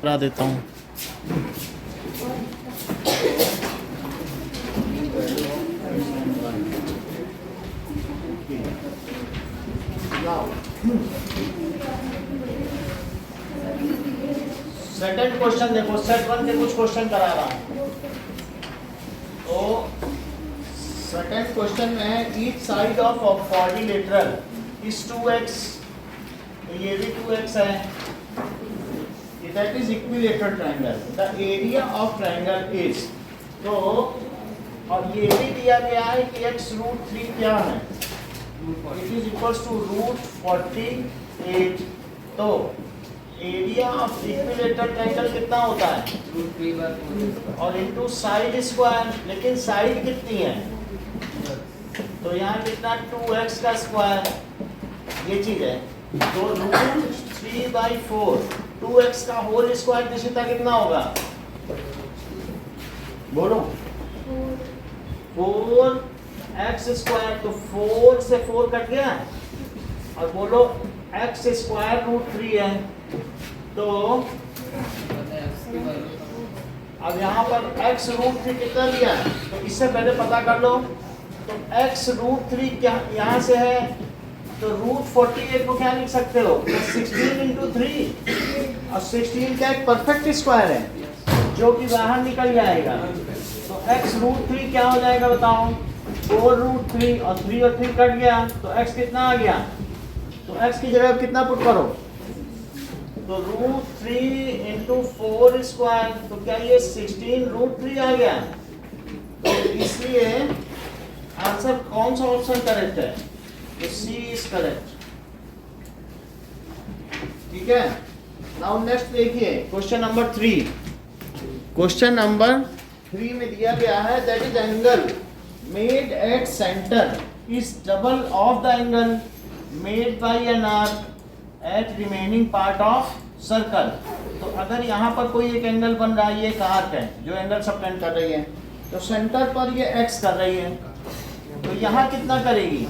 करा देता हूँ। सेकंड क्वेश्चन देखो, सेट 1 के कुछ क्वेश्चन करा रहा हूँ। तो सेकंड क्वेश्चन में है each side of quadrilateral is 2x, तो ये भी 2x है। That is equilateral triangle, the area of triangle is, तो और ये भी दिया गया है कि x√3 क्या है, इट इज इक्वल्स टू √48। तो एरिया ऑफ इक्विलेटरल ट्रायंगल कितना होता है, और इनटू साइड स्क्वायर, लेकिन साइड कितनी है, तो यहाँ कितना 2x का स्क्वायर, ये चीज है। तो √3/4 2x का होल स्क्वायर दिशा कितना होगा, बोलो 4x स्क्वायर, तो 4 से 4 कट गया, और बोलो x स्क्वायर √3 है। तो अब यहाँ पर x√3 कितना दिया है, तो इससे पहले पता कर लो। तो x√3 क्या यहाँ से है, तो √48 को क्या लिख सकते हो, 16 × 3, और 16 का एक परफेक्ट स्क्वायर है जो कि बाहर निकल जाएगा। तो x√3 क्या हो जाएगा बताओ, 4√3, और 3 और 3 कट गया, तो x कितना आ गया, तो x की जगह कितना पुट करो, तो √3 × 4 स्क्वायर, तो क्या ये 16√3 आ गया। तो इसलिए आंसर कौन सा ऑप्शन करेक्ट है, तो सी इज करेक्ट। ठीक है, नाउ नेक्स्ट देखिए क्वेश्चन नंबर 3। क्वेश्चन नंबर 3 में दिया गया है that is angle made at centre is double of the angle made by an arc eight remaining part of circle. तो अगर यहाँ पर कोई एक एंगल बन रहा है, ये एक आर्क है जो एंगल सबटेंड कर रही है, तो सेंटर पर ये x कर रही है, तो यहाँ कितना करेगी,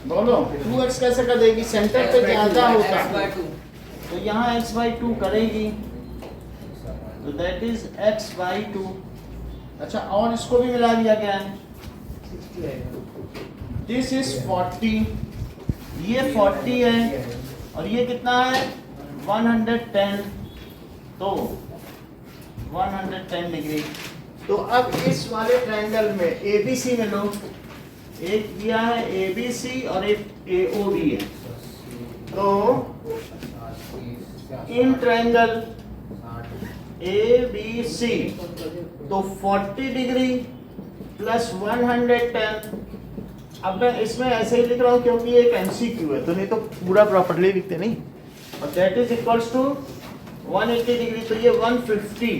बोलो 2x कैसे कर देगी, सेंटर पे ज्यादा होता है, तो यहाँ x/2 करेगी, तो दैट इज x/2। अच्छा, और इसको भी मिला दिया गया है, दिस इज 40, ये 40 है, और ये कितना है 110, तो 110 डिग्री। तो अब इस वाले ट्रायंगल में ABC में लो, एक दिया है ABC और एक AOB है, तो इन ट्रायंगल ABC तो 40 डिग्री प्लस 110। अब मैं इसमें ऐसे ही लिख रहा हूँ क्योंकि ये एक MCQ है, तो नहीं तो पूरा प्रॉपर्ली लिखते नहीं, और that is equals to 180 degree, तो ये 150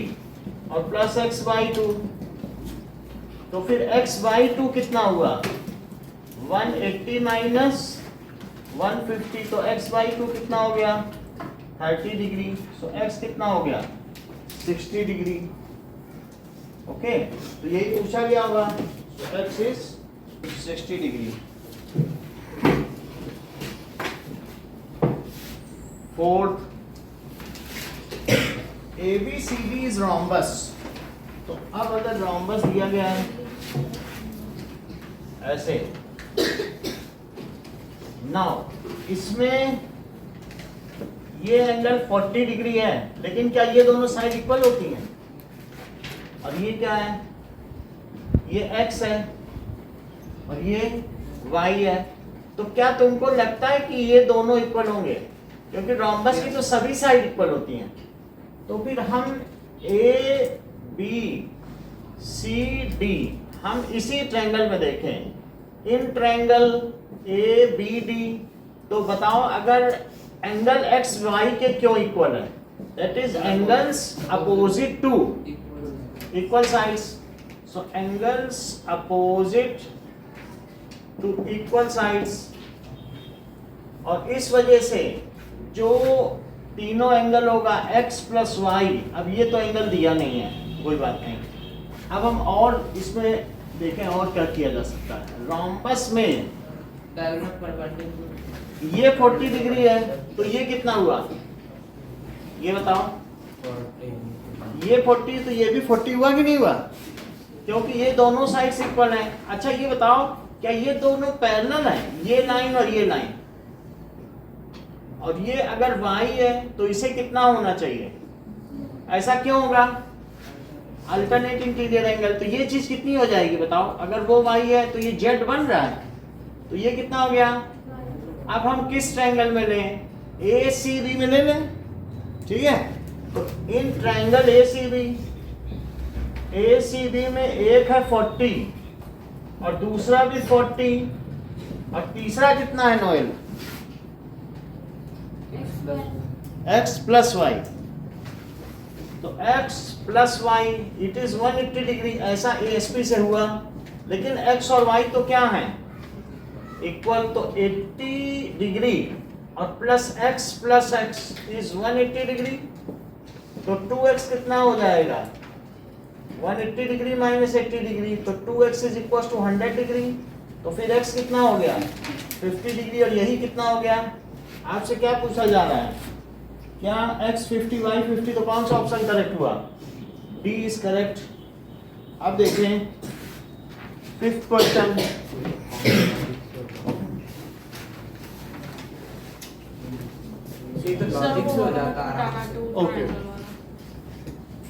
और प्लस x/2, तो फिर x/2 कितना हुआ 180 माइनस 150, तो x/2 कितना हो गया 30 डिग्री, तो x कितना हो गया 60 डिग्री। ओके, तो यही पूछा गया होगा, तो x is 60 degree. Fourth, ABCD is rhombus. तो अब अगर रोम्बस दिया गया है ऐसे, नाउ इसमें ये एंगल 40 डिग्री है, लेकिन क्या ये दोनों साइड इक्वल होती हैं, और ये क्या है, ये x है और ये y है, तो क्या तुमको लगता है कि ये दोनों इक्वल होंगे, क्योंकि रोम्बस की तो सभी साइड इक्वल होती हैं। तो फिर हम ABCD हम इसी ट्रायंगल में देखें, इन ट्रायंगल ABD, तो बताओ अगर एंगल XY के क्यों इक्वल है, that is angles opposite to equal sides, so angles opposite to equal sides, और इस वजह से जो तीनों एंगल होगा x प्लस वाई, अब ये तो एंगल दिया नहीं है, कोई बात नहीं। अब हम और इसमें देखें और क्या किया जा सकता है। रोम्बस में ये 40 डिग्री है, तो ये कितना हुआ, ये बताओ ये 40 तो ये भी 40 हुआ कि नहीं हुआ, क्योंकि ये दोनों साइड्स इक्वल हैं। अच्छा ये बताओ क्या ये दोनों पैरेलल हैं, ये लाइन और ये लाइन, और ये अगर y है तो इसे कितना होना चाहिए, ऐसा क्यों होगा, अल्टरनेट इंटीरियर एंगल, तो ये चीज कितनी हो जाएगी बताओ, अगर वो y है तो ये z बन रहा है, तो ये कितना हो गया। अब हम किस ट्रायंगल में लें, ACB में ले लें, ठीक है। तो इन ट्रायंगल ACB में एक है 40 और दूसरा भी 40 और तीसरा कितना है नोएल, x प्लस वाई, तो x plus why it is 180 degree, ऐसा ASP से हुआ। लेकिन x और y तो क्या है इक्वल, तो 80 डिग्री और प्लस x इज 180 डिग्री, तो 2x कितना हो जाएगा 180 डिग्री माइनस 80 डिग्री, तो 2x is equal to 100 degree, तो फिर x कितना हो गया 50 डिग्री, और यही कितना हो गया। आपसे क्या पूछा जा रहा है, क्या x 50 y 50, तो कौन सा ऑप्शन करेक्ट हुआ, D इज करेक्ट। अब देखें फिफ्थ क्वेश्चन, तो लॉजिक से हो जाता आराम से। ओके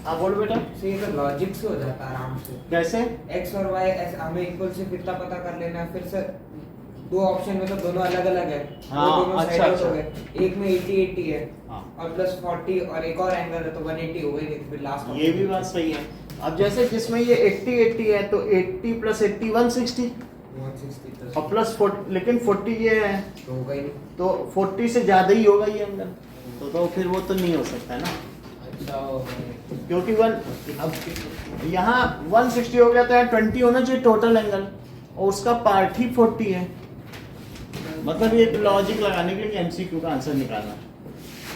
हाँ बोलो बेटा, ये तो लॉजिक से हो जाता आराम से। कैसे, x और y ऐसे हमें इक्वल से कितना पता कर लेना है, फिर से दो ऑप्शन में तो दोनों अलग अलग है, हाँ, वो दोनों अच्छा, साइड अच्छा। हो गए, एक में 80 है हाँ। और प्लस 40 और एक और एंगल है तो 180 हो गई, फिर लास्ट ये भी बात सही है। अब जैसे जिसमें ये 80 है तो 80 प्लस 80 160 160 और प्लस 40, लेकिन 40 ये है तो हो गई। तो 40 से ज्यादा ही होगा ये एंगल, तो फिर वो तो नहीं हो सकता है ना, अच्छा हो गई। क्योंकि अब यहाँ 160 हो गया तो यहाँ 20 होना चाहिए टोटल एंगल, और उसका पार्ट ही 40 है, मतलब ये लॉजिक लगाने के लिए MCQ का आंसर निकालना है।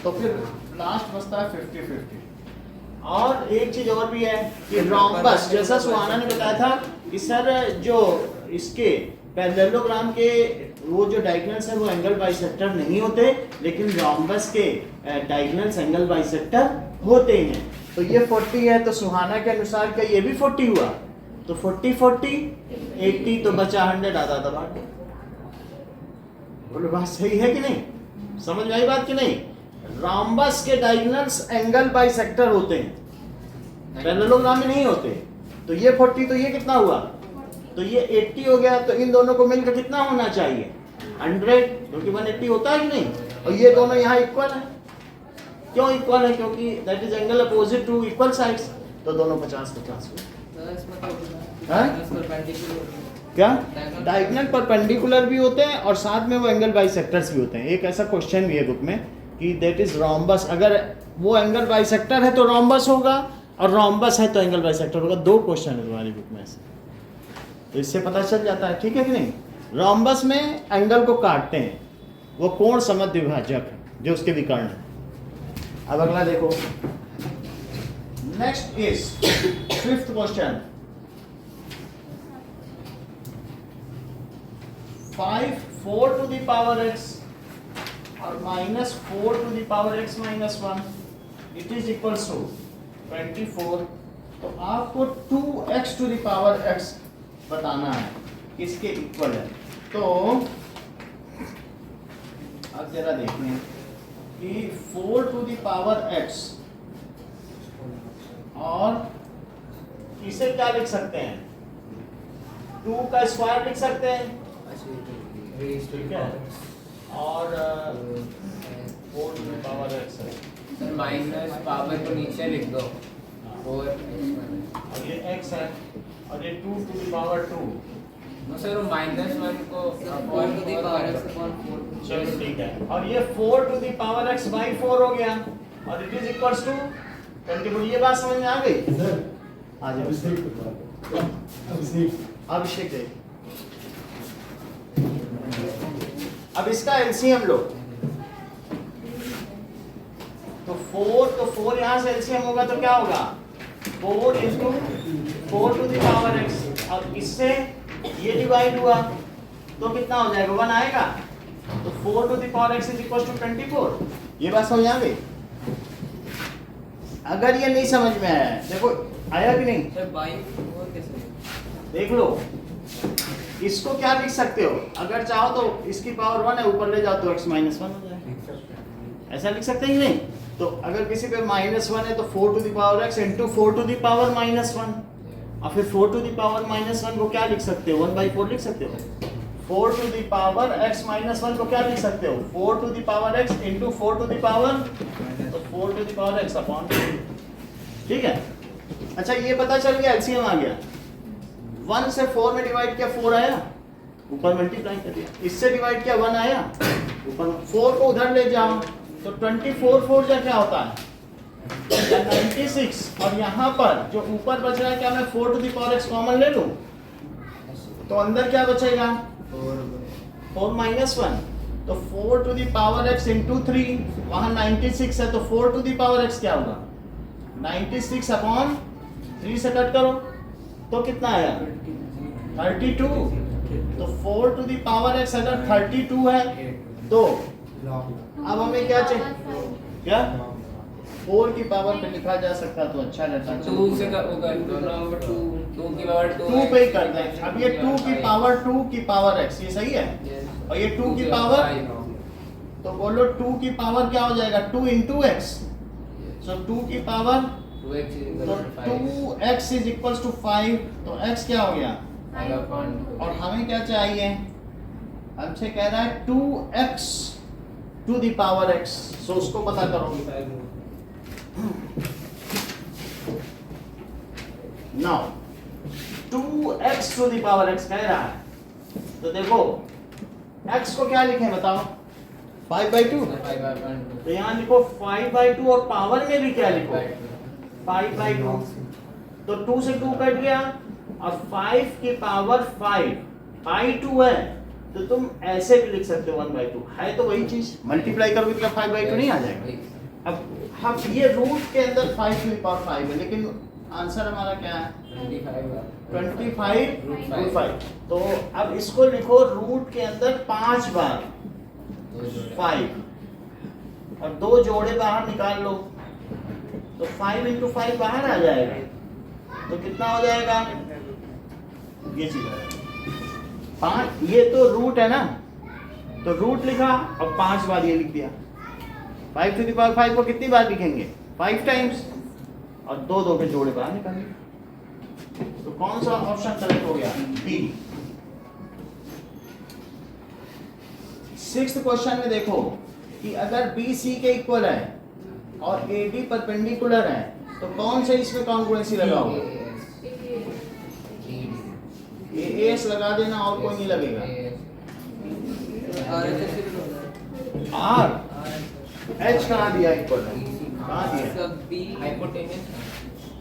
तो फिर लास्ट बचता है 50-50। और एक चीज और भी है कि रोम्बस, जैसा सुहाना ने बताया था कि सर जो इसके पैरेललोग्राम के वो जो डायगोनल्स है वो एंगल बाइसेक्टर नहीं होते, लेकिन रोम्बस के डायगोनल्स एंगल बाइसेक्टर होते हैं। तो ये 40 है तो सुहाना के अनुसार क्या ये भी 40 हुआ, तो 40 80 तो बचा 100, आधा आधा बांट। बोलो बात सही है कि नहीं, समझ में आई बात कि नहीं। रोम्बस के डायगोनल्स एंगल बाइसेक्टर होते हैं, पैरेललोग्राम में नहीं होते। तो ये 40 तो ये कितना हुआ, तो ये 80 हो गया, तो इन दोनों को मिलकर कितना होना चाहिए 100, क्योंकि 180 होता है कि नहीं, और ये दोनों यहाँ इक्वल है। क्यों इक्वल है, क्योंकि that is angle opposite to equal sides, तो दोनों 50-50 क्या डायगोनल परपेंडिकुलर भी होते हैं और साथ में वो एंगल बाइसेक्टर्स भी होते हैं। एक ऐसा क्वेश्चन भी है बुक में कि दैट इज रोम्बस, अगर वो एंगल बाइसेक्टर है तो रोम्बस होगा, और रोम्बस है तो एंगल बाइसेक्टर होगा। 2 क्वेश्चन है तुम्हारी बुक में से, तो इससे पता चल जाता है, ठीक है कि नहीं। रोम्बस में एंगल को काटते हैं, वो कोण समद्विभाजक है जो उसके विकर्ण है। अब अगला देखो, next is 5th question, 4 to the power x और minus 4 to the power x minus 1 it is equals to 24। तो आपको 2x to the power x बताना है किसके इक्वल है। तो अब जरा देखें कि 4 to the power x और इसे क्या लिख सकते हैं, 2 का स्क्वायर लिख सकते हैं, ठीक है, और 4 to the power x है, माइनस पावर को नीचे लिख दो, और ये x है, और ये 2 to the power 2। सर -1 को 4 to the power x upon 4। चलो ठीक है, और ये 4 to the power x by 4 हो गया, और इट इज इक्वल्स टू 24। ये बात समझ में आ गई। आ जाओ अभिषेक देख, अब इसका एलसीएम लो, तो 4 यहां से एलसीएम होगा तो क्या होगा 4 into 4 to the power x, और इससे ये डिवाइड हुआ तो कितना हो जाएगा 1 आएगा, तो 4 to the power x is equal to 24। ये बात समझ आ गई। अगर ये नहीं समझ में आया, देखो आया कि नहीं, सर बाई वो कैसे? देख लो। इसको क्या लिख सकते हो, अगर चाहो तो इसकी पावर 1 है, ऊपर ले जाओ तो x माइनस 1 हो जाएगा। ऐसा लिख सकते हैं कि नहीं? तो अगर किसी पे -1 है तो 4 to the power x into 4 to the power -1, और फिर 4 टू द पावर -1 को क्या लिख सकते हो, 1/4 लिख सकते हो। 4 टू द पावर x -1 को क्या लिख सकते हो, 4 to the power x into 4 to the power, तो 4 to the power x upon, ठीक है। अच्छा ये पता चल गया, एलसीएम आ गया। 1 से 4 में डिवाइड किया 4 आया, ऊपर मल्टीप्लाई कर दिया। इससे डिवाइड किया 1 आया, ऊपर 4 को उधर ले जाओ तो 24 4 जा क्या होता है 96, और यहाँ पर जो ऊपर बच रहा है क्या मैं 4 to the power x common ले लूं, तो अंदर क्या बचेगा 4 माइनस 1, तो 4 to the power x into 3, वहाँ 96 है तो 4 टू द पावर x क्या होगा 96 अपॉन 3 से कट करो तो कितना आया 32। तो 4 टू द पावर x अगर 32 है तो अब हमें क्या चाहिए, क्या 4 की पावर पे लिखा जा सकता तो अच्छा रहता। 2 से का होगा 2 की पावर 2 2 पे ही कर दें। अब ये 2 की पावर 2 की पावर x, ये सही है, और ये 2 की पावर, तो बोलो 2 की पावर क्या हो जाएगा 2 इंटू एक्स, सो 2 की पावर, 2x तो 2x इज इक्वल्स टू 5, तो x क्या हो गया, और हमें क्या चाहिए, हमसे कह रहा है 2x to the power x, सो उसको पता करो। Now 2x to the power x कह रहा है, तो देखो x को क्या लिखें बताओ 5/2, तो यहाँ लिखो 5/2 और पावर में भी क्या लिखो 5/2, तो 2 से 2 कट गया, और 5 की पावर 5/2 है, तो तुम ऐसे भी लिख सकते हो 1/2 है, तो वही चीज मल्टीप्लाई करोगे तो 5/2 नहीं आ जाएगा। अब हम ये रूट के अंदर 5 की पावर 5 है, लेकिन आंसर हमारा क्या है 25/5, तो अब इसको लिखो रूट के अंदर 5 बार 5 और 2 जोड़े बाहर निकाल लो, तो 5 इंटू 5 बाहर आ जाएगा, तो कितना हो जाएगा ये चीज 5, ये तो रूट है ना, तो रूट लिखा और 5 बार ये लिख दिया। 5 टू द पावर 5 को कितनी बार लिखेंगे 5 टाइम्स, और 2 के जोड़े बाहर निकालेंगे, तो कौन सा ऑप्शन करेक्ट हो गया बी। 6th क्वेश्चन में देखो कि अगर बी सी के इक्वल है और ए डी परपेंडिकुलर है, तो कौन से इसमें कॉन्ग्रुएंसी लगाओगे, एएस लगा देना और कोई नहीं लगेगा। आर एच कहाँ दिया इक्वल है, कहाँ दिया है? सब बी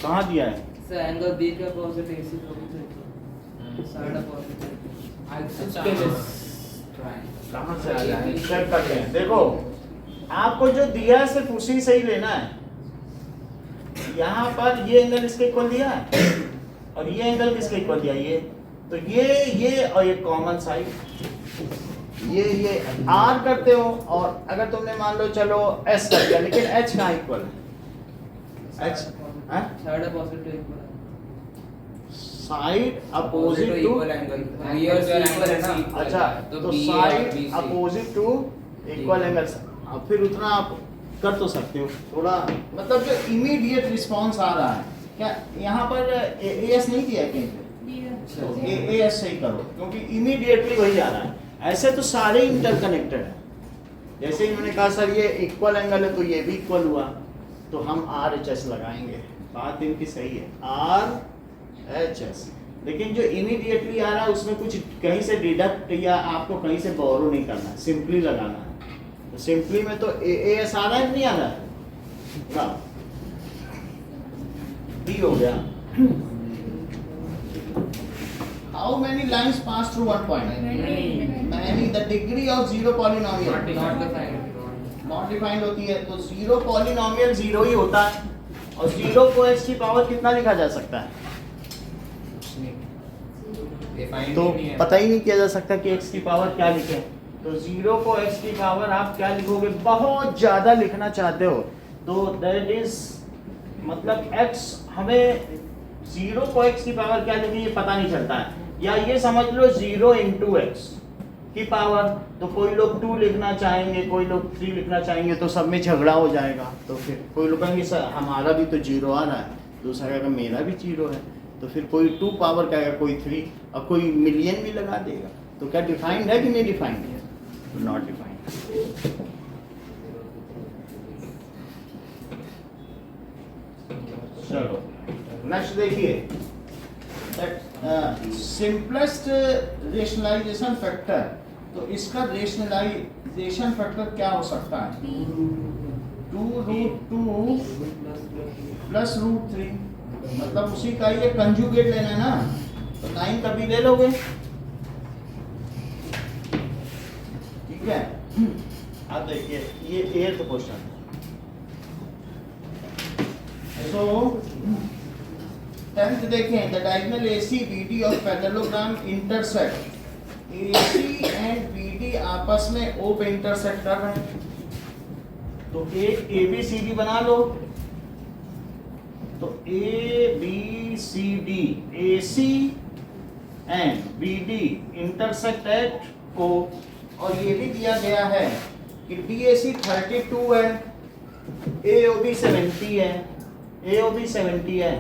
कहाँ दिया है, सर एंगल बी का अपोजिट एसी साइड अपोजिट कहाँ से आ जाए चेक करते हैं। देखो आपको जो दिया है सिर्फ उसी से ही लेना है। यहाँ पर ये एंगल इसके इक्वल दिया है और ये एंगल किसके इक्वल दिया, ये, तो ये और ये कॉमन साइड, ये आर करते हो, और अगर तुमने मान लो चलो एस कर दिया, लेकिन एच कहाँ इक्वल है, H side opposite equal side opposite to, अच्छा तो side opposite to equal angle, अब फिर उतना आप कर तो सकते हो थोड़ा, मतलब जो इमीडिएट रिस्पांस आ रहा है, क्या यहाँ पर एएस नहीं दिया है कहीं पे, तो एएस सही करो क्योंकि इमीडिएटली वही आ रहा है। ऐसे तो सारे इंटरकनेक्टेड हैं, जैसे इन्होंने कहा सर ये इक्वल एंगल है तो ये भी इक्वल हुआ, तो हम आर एच एस लगाएंगे, बात इनकी सही है आर एच एस, लेकिन जो इमीडिएटली आ रहा है उसमें कुछ कहीं से डिडक्ट या आपको कहीं से बोरो नहीं करना है, सिंपली लगाना है। तो सिंपली में तो ए एस आ रहा है नहीं आ रहा है ना, डी हो गया। How many lines pass through one point? Many. The degree of zero polynomial not defined होती है, तो जीरो पॉलिनोमियल जीरो ही होता है, और जीरो को x की पावर कितना लिखा जा सकता है, तो पता ही नहीं किया जा सकता कि x की पावर क्या लिखें, तो जीरो को x की पावर आप क्या लिखोगे, बहुत ज्यादा लिखना चाहते हो तो दैट इज मतलब x हमें 0 को x की पावर क्या लिखनी ये पता नहीं चलता है, या ये समझ लो 0 इंटू एक्स की पावर, तो कोई लोग 2 लिखना चाहेंगे, कोई लोग 3 लिखना चाहेंगे, तो सब में झगड़ा हो जाएगा। तो फिर कोई लोग कहेंगे सर हमारा भी तो 0 आ रहा है, दूसरा कहेगा मेरा भी 0 है, तो फिर कोई 2 पावर कहेगा, कोई 3 और कोई मिलियन भी लगा देगा। तो क्या डिफाइंड है कि नहीं डिफाइंड है? Not defined. चलो नेक्स्ट देखिए, सिंपलेस्ट रेशनलाइजेशन फैक्टर, तो इसका रेशनलाइजेशन फैक्टर क्या हो सकता है? 2√2 प्लस √3, मतलब उसी का ये कंजुगेट लेना है ना, तो 9 कभी ले लोगे, ठीक है। अब देखिए ये 8th क्वेश्चन, सो 10th देखें, the diagonal AC BD of parallelogram intersect, AC and BD आपस में O पे इंटरसेक्ट कर रहे हैं, तो एक ABCD बना लो, तो ABCD AC and BD intersect at O, और ये भी दिया गया है कि DAC 32 है, AOB 70 है, AOB 70 है,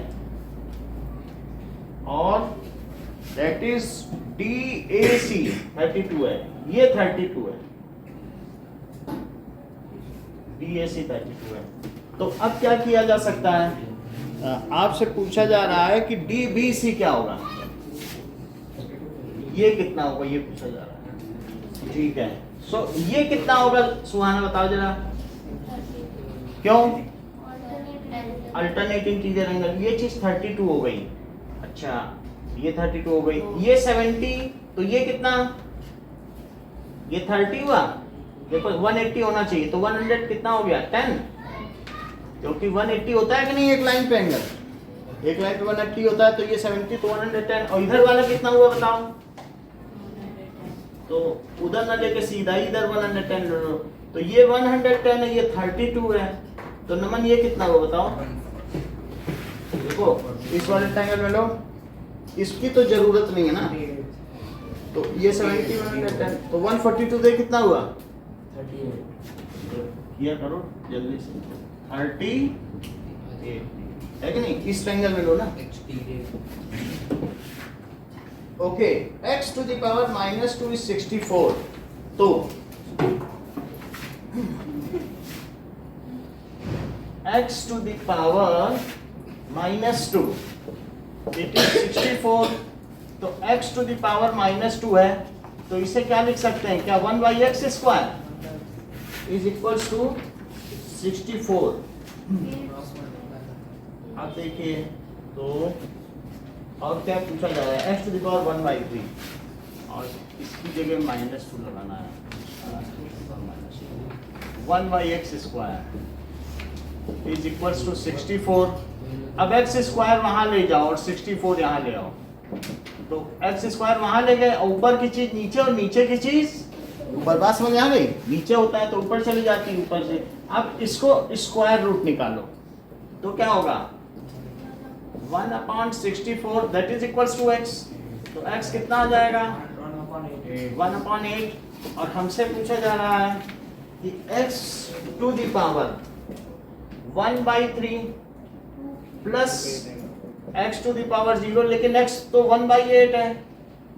और दैट इज DAC 32 है, ये 32 है, DAC 32 है। तो अब क्या किया जा सकता है? आपसे पूछा जा रहा है कि DBC क्या होगा, ये कितना होगा, ये पूछा जा रहा है, ठीक है। सो ये कितना होगा सुहाना बताओ जरा, क्यों? अल्टरनेटिंग चीजें एंगल, ये चीज 32 हो गई, अच्छा ये 32 हो गई, ये 70, तो ये कितना, ये 30 हुआ, देखो 180 होना चाहिए, तो 100 कितना हो गया 10, क्योंकि 180 होता है कि नहीं एक लाइन पे एंगल, एक लाइन पे 180 होता है, तो ये 70 तो 110, और इधर वाला कितना हुआ बताओ, तो उधर ना लेके सीधा इधर 110 ले लो, तो ये 110 है, ये 32 है, तो नमन ये कितना हुआ बताओ, देखो इस वाले ट्रायंगल में लो, इसकी तो जरूरत नहीं है ना, तो ये 70 110, तो 142 दे कितना हुआ, 38 किया करो जल्दी से, 38 है कि नहीं, इस ट्रायंगल में लो ना, okay. x to the power -2 is 64, तो x to the power -2 it is 64, तो x to the power -2 है, तो इसे क्या लिख सकते हैं, क्या 1/x² is equals to 64। आप देखिए, तो और क्या पूछा जा रहा है, x to the power 1/3, और इसकी जगह -2 लगाना है, 1/x² is equals to 64। अब x² वहां ले जाओ और 64 यहाँ ले आओ, तो x² वहां ले गए, ऊपर की चीज नीचे और नीचे की चीज ऊपर, बात समझ आ गई, नीचे होता है तो ऊपर चली जाती है ऊपर से। अब इसको स्क्वायर रूट निकालो, तो क्या होगा 1/64 that is equals to x, तो x कितना आ जाएगा 1/8, और हमसे पूछा जा रहा है कि x to the power 1/3 plus x to the power 0, लेकिन x तो 1/8 है,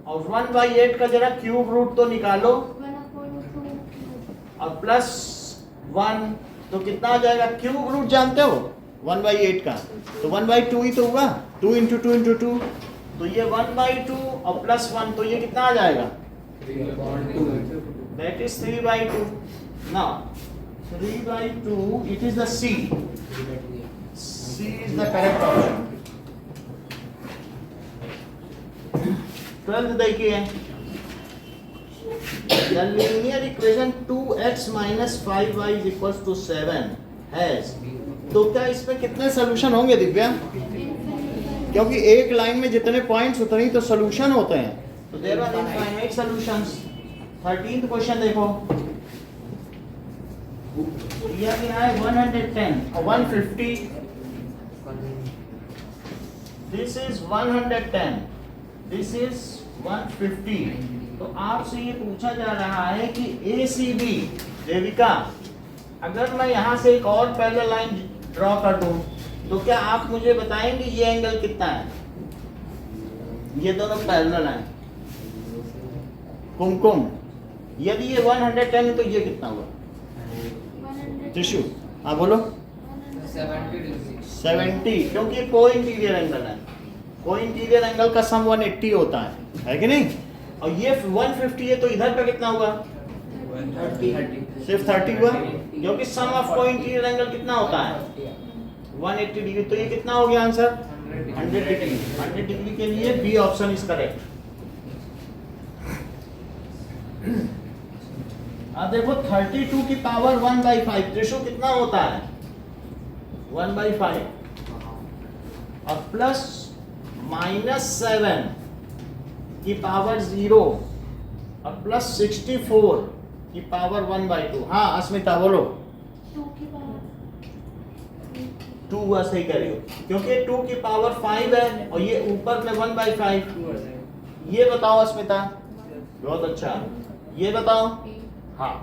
और 1/8 का जरा क्यूब रूट तो निकालो, और प्लस 1, तो कितना आ जाएगा, क्यूब रूट जानते हो 1/8 का, तो 1/2 ही तो हुआ, 2 × 2 × 2, तो ये 1/2 और प्लस 1, तो ये कितना आ जाएगा, that is 3/2। Now 3/2 it is the C is the correct option। 12th देखिए, the linear equation 2x - 5y is equals to 7 has, तो क्या इसमें कितने सोल्यूशन होंगे दिव्या, क्योंकि एक लाइन में जितने पॉइंट्स उतने ही तो सोल्यूशन होते हैं, तो there are infinite solutions. 13th question देखो, दिया गया है 110 और 150, दिस इज 110, दिस इज 150। तो आपसे ये पूछा जा रहा है कि ACB, देविका, अगर मैं यहाँ से एक और पैरेलल लाइन ड्रॉ कर दूं तो क्या आप मुझे बताएंगे ये एंगल कितना है? ये दोनों पैरेलल हैं। कुमकुम, यदि ये 110 है तो ये कितना हुआ? टिश्यू, हाँ बोलो। 70, क्योंकि को इंटीरियर एंगल है। को इंटीरियर एंगल का सम 180 होता है कि नहीं? और ये 150 है तो इधर का कितना हुआ? 30। सिर्फ 30 हुआ, क्योंकि सम ऑफ को इंटीरियर एंगल कितना होता है? 180 डिग्री। तो ये कितना हो गया आंसर? 100 डिग्री। 100 डिग्री के लिए बी ऑप्शन इज करेक्ट। अब देखो 32 की पावर 1/5 रेशो कितना होता है? 1/5 और प्लस -7 की पावर 0 और प्लस 64 की पावर 1/2। हाँ अस्मिता बोलो। 2 हुआ, सही कह रही हो, क्योंकि 2 की पावर 5 है और ये ऊपर में 1/5। ये बताओ अस्मिता। बहुत अच्छा। ये बताओ। हाँ,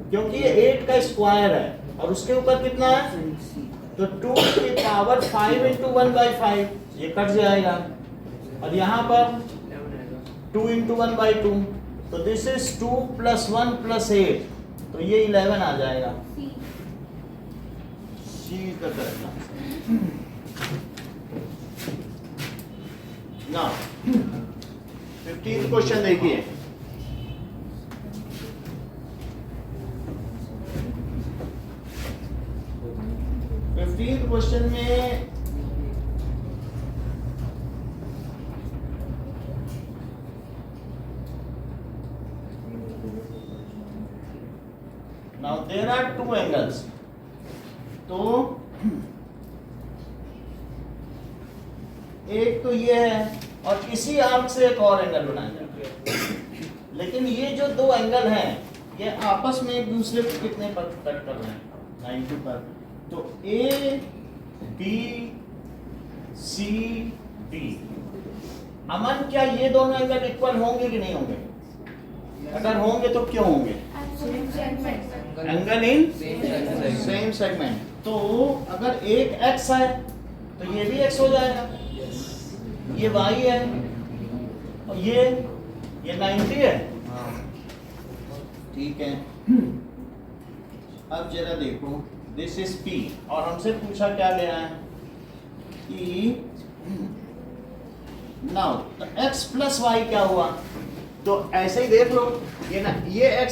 क्योंकि ये 8 का स्क्वायर है और उसके ऊपर कितना है? तो 2 की पावर 5 इंटू 1/5, ये कट जाएगा। और यहाँ पर 2 इंटू 1/2, तो दिस इज 2 + 1 + 8, तो ये 11 आ जाएगा। C is the correct answer. Now 15th question देखिए। क्वेश्चन में now there are two angles, तो एक तो ये है और इसी आर्क से एक और एंगल बनाया जाता है। लेकिन ये जो दो एंगल हैं ये आपस में एक दूसरे को कितने पर कट कर रहे हैं? 90 पर। तो ए बी सी डी, अमन क्या ये दोनों एंगल इक्वल होंगे कि नहीं होंगे? अगर होंगे तो क्यों होंगे? Angle in same segment. तो अगर एक x है तो ये भी x हो जाएगा, ये y है और ये 90 है। ठीक है, अब जरा देखो, दिस इज P और हमसे पूछा क्या लेना है कि नाउ x + y क्या हुआ? तो ऐसे ही देख लो, ये ना ये x,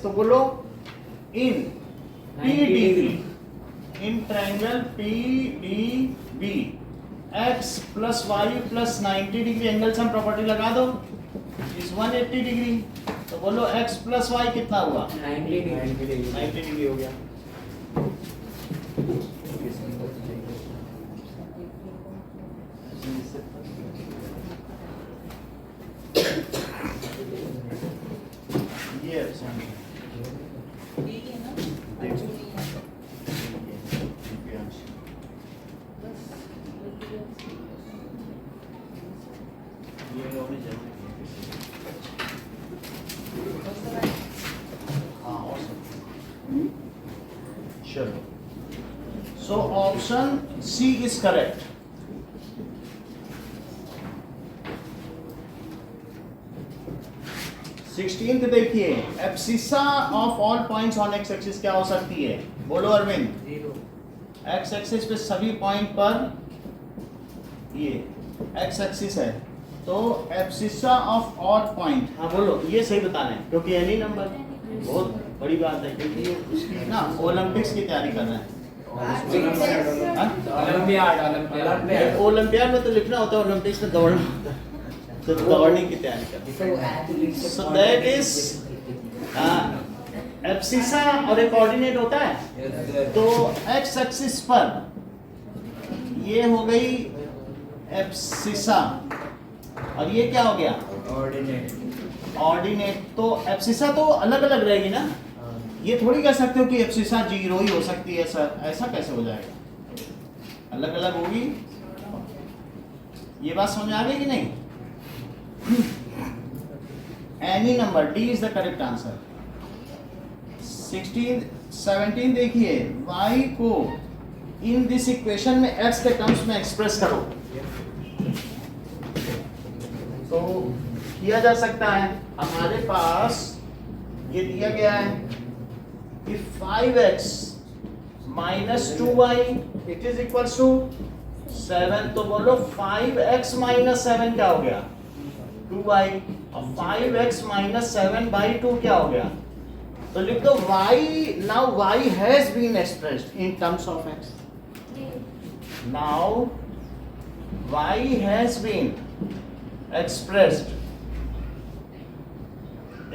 तो बोलो इन PDB, in triangle PDB x + y + 90 degree angle sum property लगा दो, इस 180 डिग्री। तो बोलो x + y कितना हुआ? 90 डिग्री हो गया। ये चलो, so option C is correct. Sixteenth देखिए, abscissa of all points on X axis क्या हो सकती है? बोलो अरविंद। एक्स एक्सिस पे सभी पॉइंट पर ये एक्स एक्सिस है, तो एब्सिसा ऑफ ऑल पॉइंट, हाँ बोलो, ये सही बताना है क्योंकि एनी नंबर बहुत बड़ी बात है, क्योंकि उसकी ना ओलंपिक्स की तैयारी कर रहा है। ओलंपियाड में तो लिखना होता है, ओलंपिक्स में दौड़ना होता है, तो दौड़ने की तैयारी कर। सो दैट इज एब्सिसा और एक कोऑर्डिनेट होता है, तो एक्स एक्सिस पर ये हो गई एब्सिसा और ये क्या हो गया? ऑर्डिनेट। तो एब्सिसा तो अलग अलग रहेगी ना, ये थोड़ी कह सकते हो कि एब्सिसा 0 ही हो सकती है सर, ऐसा कैसे हो जाएगा? अलग अलग होगी। ये बात समझ आ गई कि नहीं? Any number, D is the correct answer. 17 देखिए, y को इन दिस इक्वेशन में x के टर्म्स में एक्सप्रेस करो तो किया जा सकता है। हमारे पास ये दिया गया है कि 5x minus 2y it is equal to 7। तो बोलो 5x माइनस 7 क्या हो गया? 2y। और 5x माइनस 7 बाई 2 क्या हो गया? तो लिख दो y, now y has been expressed in terms of x। Now y has been expressed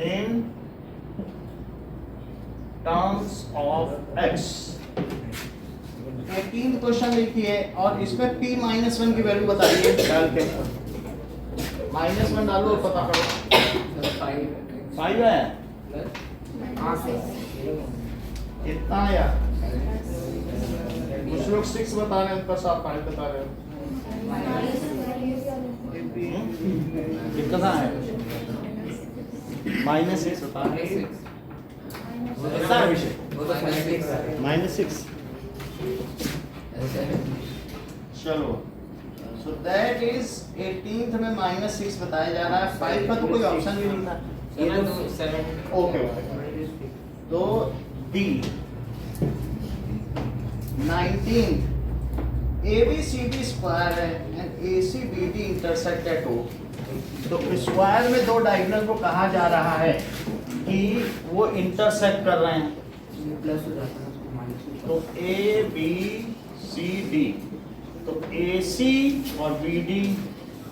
in terms of x। 18 question लिखिए और इसमें p -1 की वैल्यू बताइए डाल के। -1 डालो और पता करो। 5 है कितना आया? कुछ लोग 6 बता रहे हैं, उनका साथ 5 बता रहे हैं। कितना है? -6 बता रहे हैं। कितना है विषय? -6। चलो, सो दैट इज 18th में -6 बताया जा रहा है। 5 का तो कोई ऑप्शन भी नहीं था। ओके तो डी 19 ABCD स्क्वायर है and ACBD intersect at O। तो स्क्वायर में दो डायगोनल को कहा जा रहा है कि वो इंटरसेक्ट कर रहे हैं। तो ABCD, तो AC और BD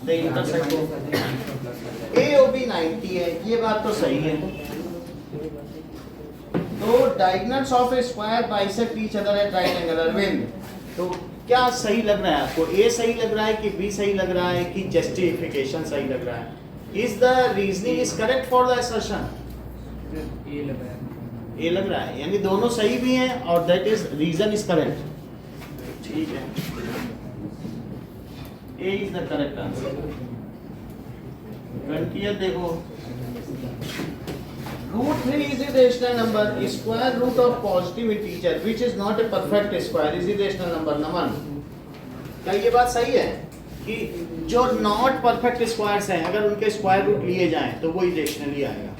दे इंटरसेक्ट हो। AOB 90 है, ये बात तो सही है। तो diagonals of a square bisect each other at right angle. Arvind, तो क्या सही लग रहा है आपको? ए सही लग रहा है कि बी सही लग रहा है कि जस्टिफिकेशन सही लग रहा है? Is the reasoning is correct for the assertion? A लग रहा है, यानी दोनों सही भी हैं और that is reason is correct. ठीक है, A is the correct answer. 20th देखो, √3 is a rational number. Square root of positive integer which is not a perfect square is a rational number। नमन, क्या ये बात सही है कि जो नॉट परफेक्ट स्क्वायर्स हैं अगर उनके स्क्वायर रूट लिए जाएं तो वो इरेशनली आएगा?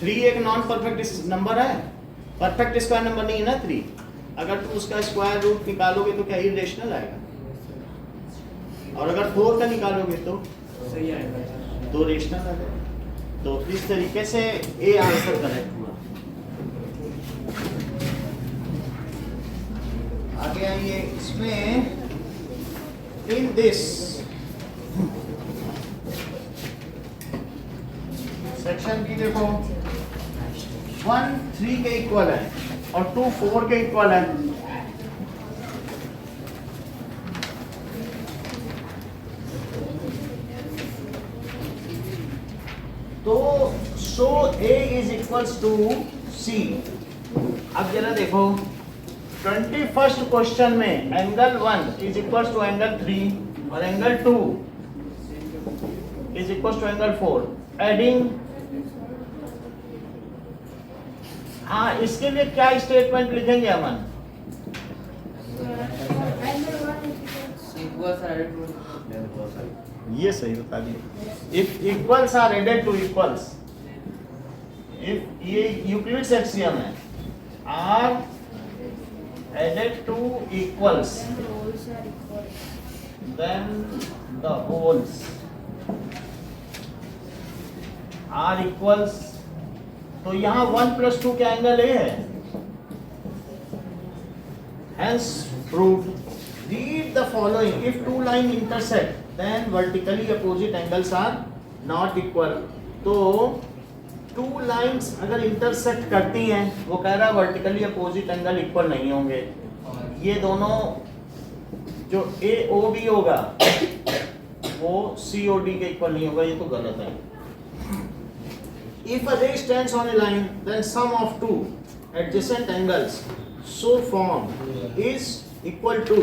3 एक नॉन परफेक्ट नंबर है, परफेक्ट स्क्वायर नंबर नहीं है ना 3। अगर तुम उसका स्क्वायर रूट निकालोगे तो क्या इरेशनल आएगा? और अगर 4 का निकालोगे तो सही आएगा, तो रेशनल आएगा। तो इस तरीके से ए आंसर करेक्ट हुआ। आगे आइए, इसमें इन दिस सेक्शन की देखो 1 3 के इक्वल है और 2 4 के इक्वल है। तो so A is equals to C। अब जरा देखो 21st क्वेश्चन में angle 1 is equals to angle 3 और angle 2 is equals to angle 4। Adding, हाँ, इसके लिए क्या स्टेटमेंट लिखेंगे अमन? ये सही बता दिए। If equals are added to equals, if ये यूक्लिड्स एक्सियम है, are added to equals then the wholes are equals. तो यहाँ 1 + 2 क्या एंगल ए है? Hence proved। Read the following. If two lines intersect, then vertically opposite angles are not equal। तो two lines अगर intersect करती हैं, वो कह रहा है वर्टिकली अपोजिट एंगल इक्वल नहीं होंगे। ये दोनों जो AOB होगा वो COD के इक्वल नहीं होगा, ये तो गलत है। If a ray stands on a line, then sum of two adjacent angles so formed is equal to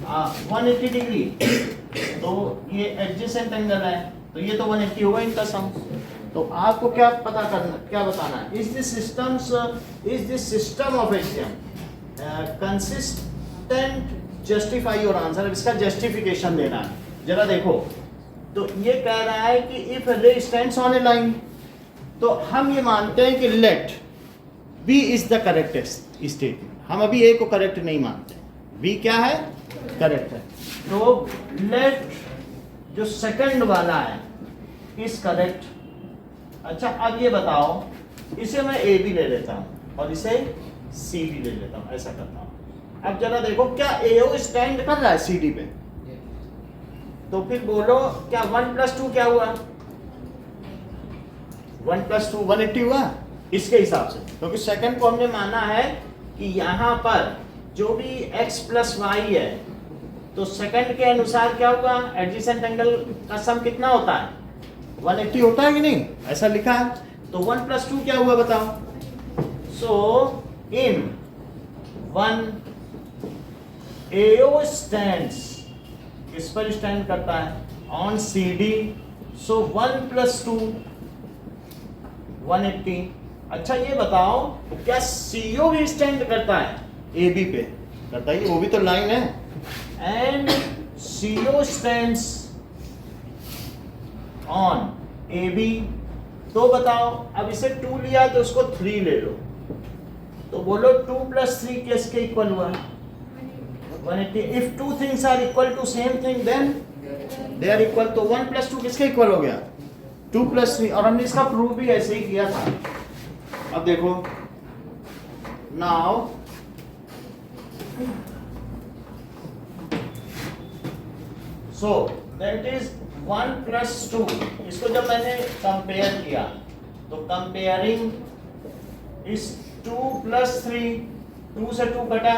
180 degree, तो ये एडजेसेंट एंगल है, तो ये तो 180 होगा इनका सम। तो आपको क्या पता करना, क्या बताना है, is this system of axiom consistent, justify your answer. अब इसका जस्टिफिकेशन देना है, जरा देखो। तो ये कह रहा है कि इफ रे स्टैंड्स ऑन ए लाइन, तो हम ये मानते हैं कि let B is the correct statement. हम अभी ए को करेक्ट नहीं मानते, बी क्या है, करेक्ट है। तो लेट जो सेकंड वाला है इज करेक्ट। अच्छा, अब ये बताओ, इसे मैं ए भी ले लेता हूं और इसे सी भी ले लेता हूं, ऐसा करता हूं। अब जरा देखो, क्या एओ स्टैंड कर रहा है सी डी पे? तो फिर बोलो, क्या 1 + 2 क्या हुआ? 1 + 2 180 हुआ इसके हिसाब से, क्योंकि सेकंड को हमने माना है कि यहाँ पर जो भी x + y है, तो सेकंड के अनुसार क्या होगा, एडजेसेंट एंगल का सम कितना होता है, 180 होता है कि नहीं, ऐसा लिखा है। तो 1 + 2 क्या हुआ बताओ? सो इन 1 AO स्टैंड्स, किस पर स्टैंड करता है, ऑन CD। सो 1 + 2 180। अच्छा, ये बताओ, क्या CO भी स्टैंड करता है AB पे? करता है, वो भी तो लाइन है। And CO stands on AB। तो बताओ, अब इसे 2 लिया तो उसको 3 ले लो, तो बोलो 2 + 3 किसके इक्वल हुआ, 180। If two things are equal to same thing then they are equal. तो 1 + 2 किसके इक्वल हो गया, 2 + 3। और हमने इसका प्रूफ भी ऐसे ही किया था। अब देखो, नाउ सो दैट इज 1 + 2। इसको जब मैंने कंपेयर किया, तो कंपेयरिंग इस 2 + 3, 2 से 2 कटा,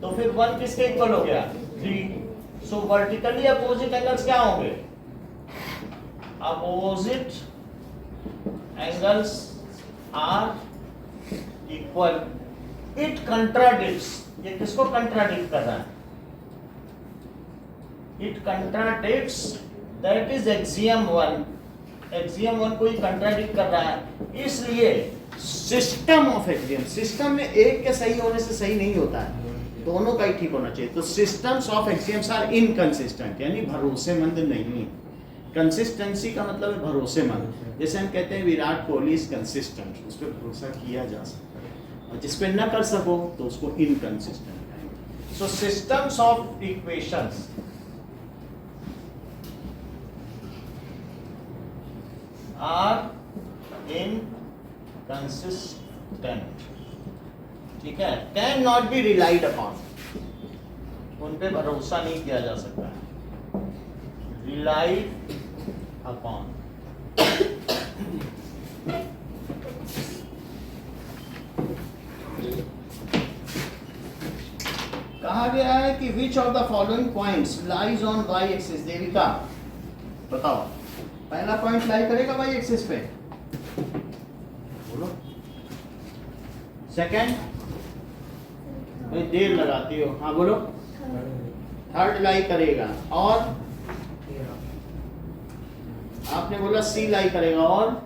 तो फिर 1 किसके इक्वल हो गया, 3। सो वर्टिकली अपोजिट एंगल्स क्या होंगे, opposite angles are equal. It contradicts, ये किसको कंट्राडिक्ट कर रहा है, it contradicts, that is axiom 1। Axiom 1 को ही कंट्राडिक्ट कर रहा है। इसलिए सिस्टम ऑफ एक्सियम, सिस्टम में एक के सही होने से सही नहीं होता है, दोनों का ही ठीक होना चाहिए। तो systems of axioms are inconsistent, यानी भरोसेमंद नहीं। कंसिस्टेंसी का मतलब है भरोसेमंद। जैसे हम कहते हैं विराट कोहली इज कंसिस्टेंट, उस पर भरोसा किया जा सकता है, और जिस पे न कर सको तो उसको इनकंसिस्टेंट कहेंगे। So systems of equations are inconsistent, ठीक है, can not be relied upon, उन पे भरोसा नहीं किया जा सकता है, रिलाइड अपॉन। कहा गया है कि which of the following points lies on Y axis. Devika बताओ, पहला पॉइंट लाई करेगा वाई एक्सिस पे, बोलो। सेकंड, देर लगाती हो, हाँ बोलो। थर्ड लाई करेगा, और आपने बोला सी लाई करेगा, और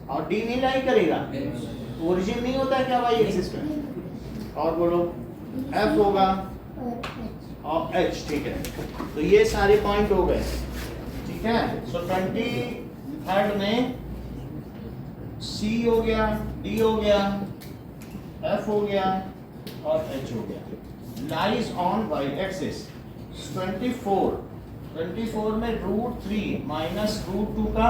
और डी नहीं लाई करेगा, ओरिजिन नहीं होता है क्या वाई एक्सिस पे, और बोलो एफ होगा और एच, ठीक है। तो ये सारे पॉइंट हो गए, ठीक है। सो 23rd में सी हो गया, डी हो गया, एफ हो गया और एच हो गया, लाइज ऑन वाई एक्सिस। 24 में √3 माइनस √2 का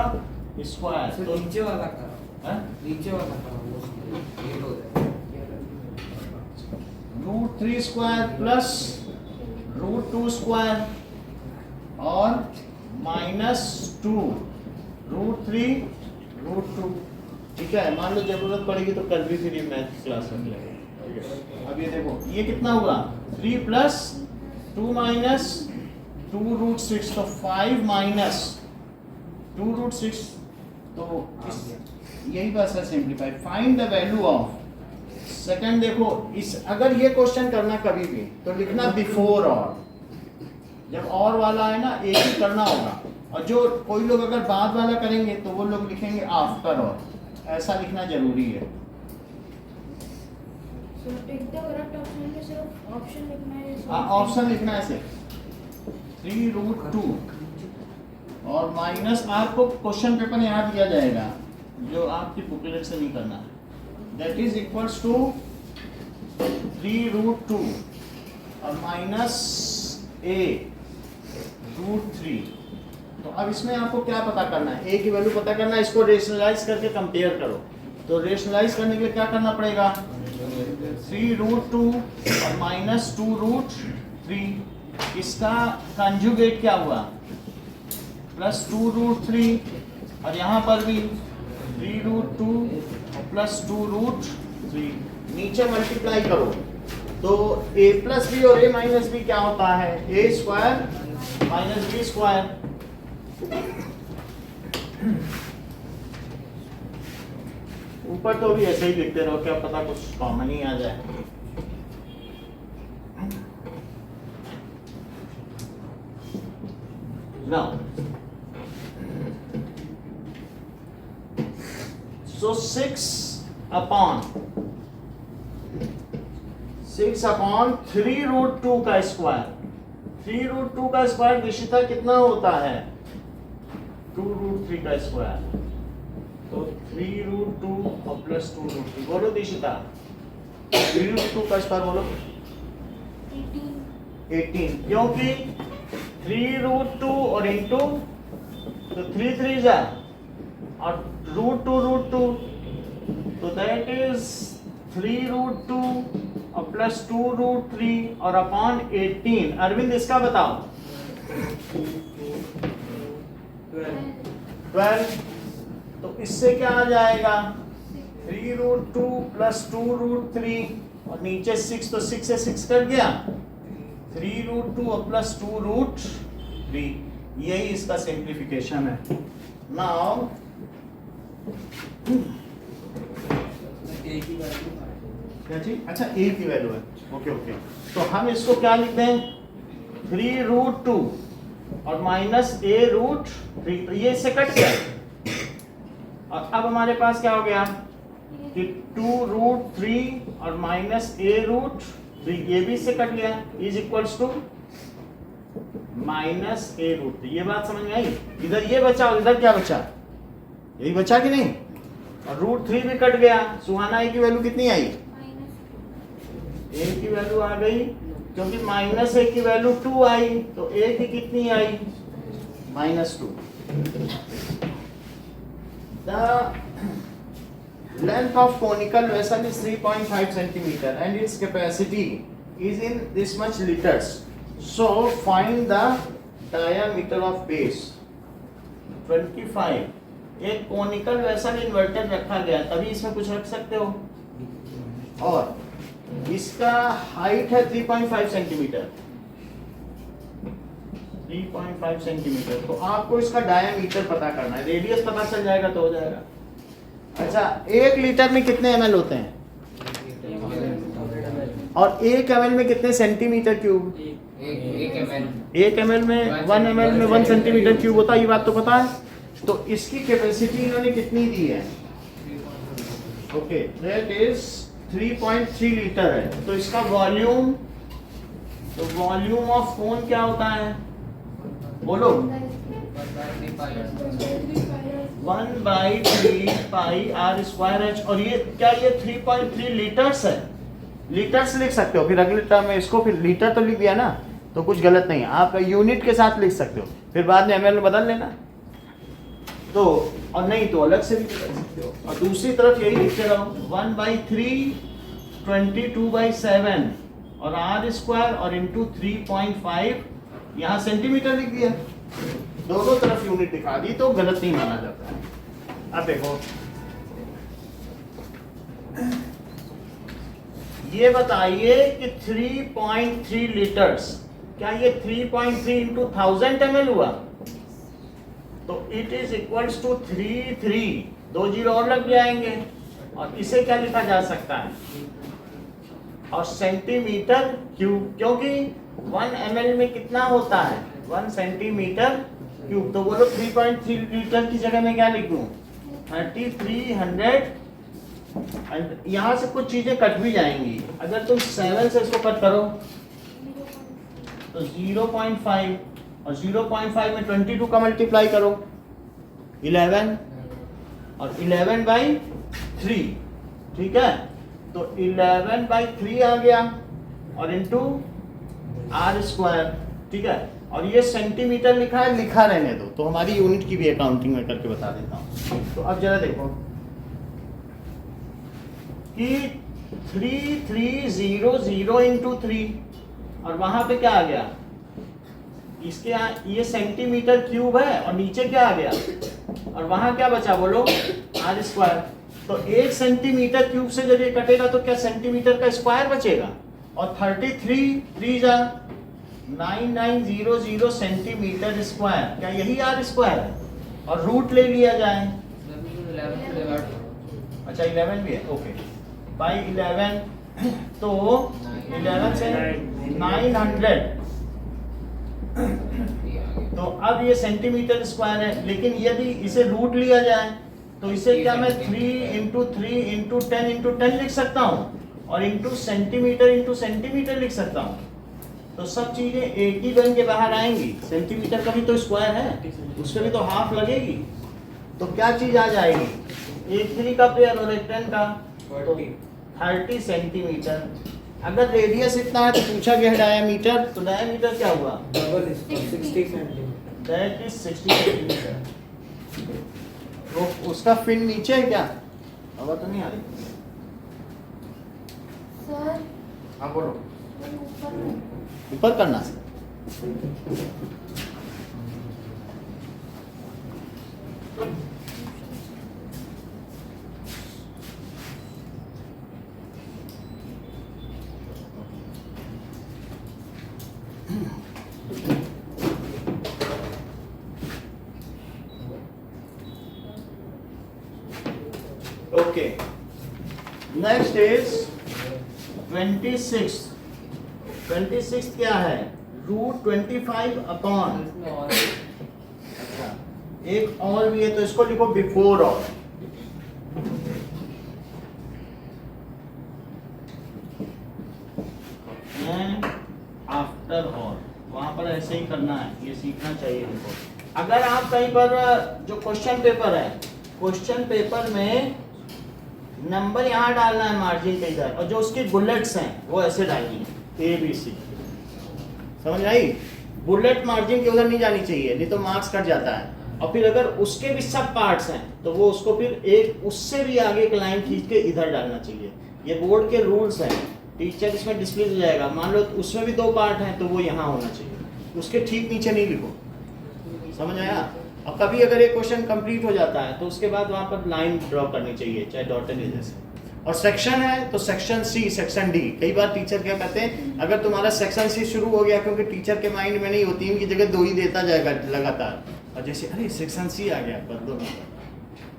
स्क्वायर, तो नीचे वाला करो, हाँ? नीचे वाला करो, ये हो जाएगा √3 स्क्वायर प्लस √2 स्क्वायर और -2 √3 √2, ठीक है। मान लो जरूरत पड़ेगी तो कल भी फिर मैथ क्लास रख लेंगे। अब ये देखो, ये कितना हुआ, 3 + 2 - 2 √6, तो 5 - 2 √6, तो यही बस है simplify. Find the value of second देखो, इस अगर ये क्वेश्चन करना कभी भी तो लिखना बिफोर और, जब और वाला है ना एक ही करना होगा, और जो कोई लोग अगर बाद वाला करेंगे तो वो लोग लिखेंगे आफ्टर और, ऐसा लिखना जरूरी है। So take the correct option में सिर्फ option लिखना है। ऑप्शन लिखना है सिर्फ 3√2 और माइनस, आपको क्वेश्चन पेपर में याद दिया जाएगा जो आपकी बुकलेट से नहीं करना है, दैट इज इक्वल्स टू 3√2 और माइनस a√3। तो अब इसमें आपको क्या पता करना है, a की वैल्यू पता करना है, इसको रेशनलाइज करके कंपेयर करो। तो रेशनलाइज करने के लिए क्या करना पड़ेगा, 3√2 और माइनस 2√3, इसका कंजुगेट क्या हुआ प्लस 2√3, और यहाँ पर भी 3√2 और प्लस 2√3, नीचे मल्टीप्लाई करो तो a प्लस बी और a माइनस बी क्या होता है, a square minus B square. ऊपर तो भी ऐसे ही लिखते रहो, क्या पता कुछ कॉमन ही आ जाए। Now, so 6 upon 3√2 का स्क्वायर, 3√2 का स्क्वायर निश्चिता कितना होता है, 2√3 का स्क्वायर, तो 3√2 और प्लस 2√3, बोलो दिशिता 3√2 का स्क्वायर बोलो 18, क्योंकि 3√2 और इंटू तो 3 3 जा और √2 तो दैट इज 3√2 और प्लस 2√3 और अपॉन 18। अरविंद इसका बताओ 12, तो इससे क्या आ जाएगा 3√2 प्लस 2√3 और नीचे 6, तो 6 से 6 कट गया, 3√2 और प्लस 2√3, यही इसका सिंप्लीफिकेशन है। नाउ क्या चीज, अच्छा a की वैल्यू है, ओके ओके, तो हम इसको क्या लिखते हैं 3√2 और माइनस a√3, तो ये इससे कट गया, और अब हमारे पास क्या हो गया कि 2√3 और माइनस a√3, ये भी इससे कट गया, is equals to minus a√3। ये बात समझ में आई, इधर ये बचा और इधर क्या बचा, यही बचा कि नहीं, और √3 भी कट गया। सुहाना a की वैल्यू कितनी आई, a की वैल्यू आ गई, क्योंकि माइनस a की वैल्यू 2 आई, तो a की कितनी आई -2। The length of conical vessel is 3.5 centimeter and its capacity is in this much liters. So find the diameter of base 25। एक conical vessel inverted रखा गया, तभी इसमें कुछ रख सकते हो, और इसका हाइट है 3.5 सेंटीमीटर, 3.5 सेंटीमीटर, तो आपको इसका डायमीटर पता करना है, रेडियस पता चल जाएगा तो हो जाएगा। अच्छा, 1 लीटर में कितने ml होते हैं, और 1 ml में कितने सेंटीमीटर क्यूब, 1 ml में 1 ml में 1 सेंटीमीटर क्यूब होता है, ये बात तो पता है। तो इसकी कैपेसिटी इन्होंने कितनी दी है, ओके, दैट इज 3.3 लीटर है। तो इसका वॉल्यूम, तो वॉल्यूम ऑफ कोन क्या होता है, बोलो 1/3 पाई r स्क्वायर h, और ये क्या, ये 3.3 लीटर्स है, लीटर्स लिख सकते हो, फिर अगले टर्म में इसको फिर लीटर तो लिख दिया ना, तो कुछ गलत नहीं है, आप यूनिट के साथ लिख सकते हो, फिर बाद में ml में बदल लेना, तो और नहीं तो अलग से भी लिख सकते हो। और दूसरी तरफ यही लिखते रहो 1/3 22/7 और r स्क्वायर और इंटू 3.5, यहाँ सेंटीमीटर लिख दिया, दोनों तरफ यूनिट दिखा दी तो गलत नहीं माना जाता है। अब देखो ये बताइए कि 3.3 लीटर्स, क्या ये 3.3 इंटू 1000 ml हुआ, तो it is equals to 3 2 zero और लग जाएंगे, और इसे क्या लिखा जा सकता है, और सेंटीमीटर क्यूब, क्योंकि 1 ml में कितना होता है 1 सेंटीमीटर क्यूब। तो बोलो 3.3 लीटर की जगह मैं क्या लिख दूं 3300। एंड यहाँ से कुछ चीजें कट भी जाएंगी। अगर तुम 7 से इसको कट करो तो 0.5, और 0.5 में 22 का मल्टीप्लाई करो 11, और 11/3, ठीक है। तो 11/3 आ गया, और इंटू r², ठीक है। और ये सेंटीमीटर लिखा है, लिखा रहने दो, तो हमारी यूनिट की भी अकाउंटिंग में करके बता देता हूँ। तो अब जरा देखो कि 3300 इंटू 3, और वहां पे क्या आ गया, इसके ये सेंटीमीटर क्यूब है, और नीचे क्या आ गया, और वहां क्या बचा बोलो r²। तो 1 सेंटीमीटर क्यूब से जब ये कटेगा तो क्या सेंटीमीटर का स्क्वायर बचेगा, और 33 9900 सेंटीमीटर स्क्वायर, क्या यही r² है, और रूट ले लिया जाए। अच्छा 11 भी है, ओके, बाई 11, तो 11 से 900, तो अब ये सेंटीमीटर स्क्वायर है। लेकिन यदि इसे रूट लिया जाए तो इसे क्या मैं 3 × 3 × 10 × 10 लिख सकता हूँ, और इंटू सेंटीमीटर लिख सकता हूँ। तो सब चीजें एक ही बन के बाहर आएंगी। सेंटीमीटर का भी तो स्क्वायर है, उसके भी तो हाफ लगेगी। तो क्या चीज आ जाएगी, एक 3 का पेयर और एक 10 का, तो 30 सेंटीमीटर। अगर रेडियस इतना है तो पूछा गया डायामीटर, तो डायामीटर क्या हुआ, double 60 centimetre, that is 60 centimetre. तो उसका फिन नीचे है क्या, आवाज तो नहीं आ रही, सर हाँ बोलो, ऊपर ऊपर करना। Okay, next is 26। 26 क्या है, √25 अपॉन, अच्छा एक और भी है तो इसको लिखो बिफोर और, आफ्टर और, वहां पर ऐसे ही करना है, ये सीखना चाहिए इनको। अगर आप कहीं पर जो क्वेश्चन पेपर है, क्वेश्चन पेपर में नंबर यहाँ डालना है मार्जिन के इधर, और जो उसकी बुलेट्स हैं वो ऐसे डालनी है ABC, समझ आई। बुलेट मार्जिन के उधर नहीं जानी चाहिए, नहीं तो मार्क्स कट जाता है। और फिर अगर उसके भी सब पार्ट्स हैं तो वो उसको फिर एक उससे भी आगे एक लाइन खींच के इधर डालना चाहिए। ये बोर्ड के रूल्स हैं, टीचर इसमें डिस्प्ले हो जाएगा। मान लो उसमें भी 2 पार्ट हैं तो वो यहाँ होना चाहिए, उसके ठीक नीचे नहीं लिखो, समझ आया। और कभी अगर एक क्वेश्चन कंप्लीट हो जाता है तो उसके बाद वहाँ पर लाइन ड्रॉ करनी चाहिए, चाहे डॉटेड है जैसे। और सेक्शन है तो सेक्शन C, सेक्शन D। कई बार टीचर क्या कहते हैं, अगर तुम्हारा सेक्शन C शुरू हो गया, क्योंकि टीचर के माइंड में नहीं हो 3 की जगह 2 ही देता जाएगा लगातार, और जैसे अरे सेक्शन C आ गया बदलो नंबर,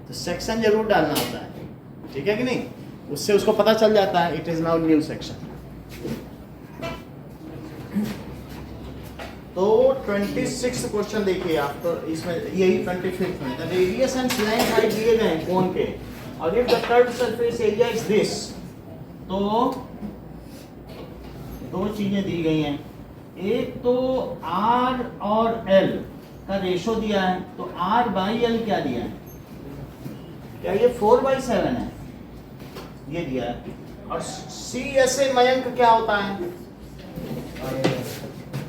तो सेक्शन जरूर डालना होता है, ठीक है कि नहीं, उससे उसको पता चल जाता है it is now new section. तो 26 क्वेश्चन देखिए आप, तो इसमें यही 25 में रेडियस एंड स्लैंट हाइट दिए गए हैं कोन के, और if the curved surface area is this, तो 2 चीजें दी गई हैं। एक तो R और L का रेशो दिया है, तो R/L क्या दिया है, क्या ये 4/7 है, ये दिया है। और CSA मयंक क्या होता है,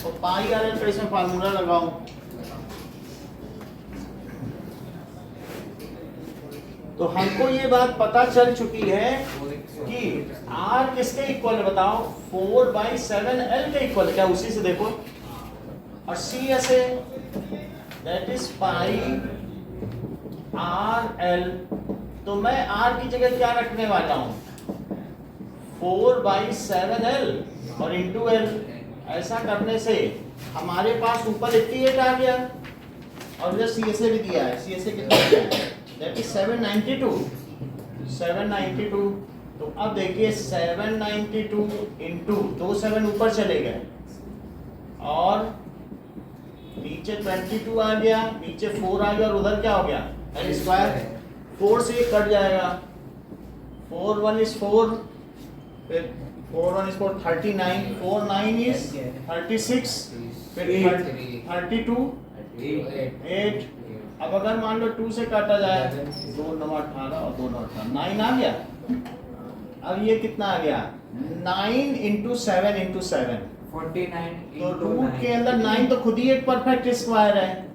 तो πRL का इसमें फार्मूला लगाओ। तो हमको ये बात पता चल चुकी है कि R किसके इक्वल है बताओ, 4/7L के इक्वल है क्या, उसी से देखो। और CSA दैट इज πRL, तो मैं R की जगह क्या रखने वाला हूं, 4/7L और इंटू L। ऐसा करने से हमारे पास ऊपर 88 आ गया, और इधर CSA भी दिया है, CSA कितना दिया है, दैट इज 792। 792। तो अब देखिए 792 इंटू 2 7 ऊपर चले गए और नीचे 22 आ गया, नीचे 4 आ गया और उधर क्या हो गया एल स्क्वायर। 4 से ये कट जाएगा, 4 1 is 4, फिर 4 1 is 4 39, 4 9 is 36, फिर 32 8। अब अगर मान लो 2 से काटा जाए 2 9 18 और 2 9 18 9 आ गया। अब ये कितना आ गया 9 इंटू 7 इंटू 7, 49 तो रूट के अंदर 9 तो खुद ही एक परफेक्ट स्क्वायर है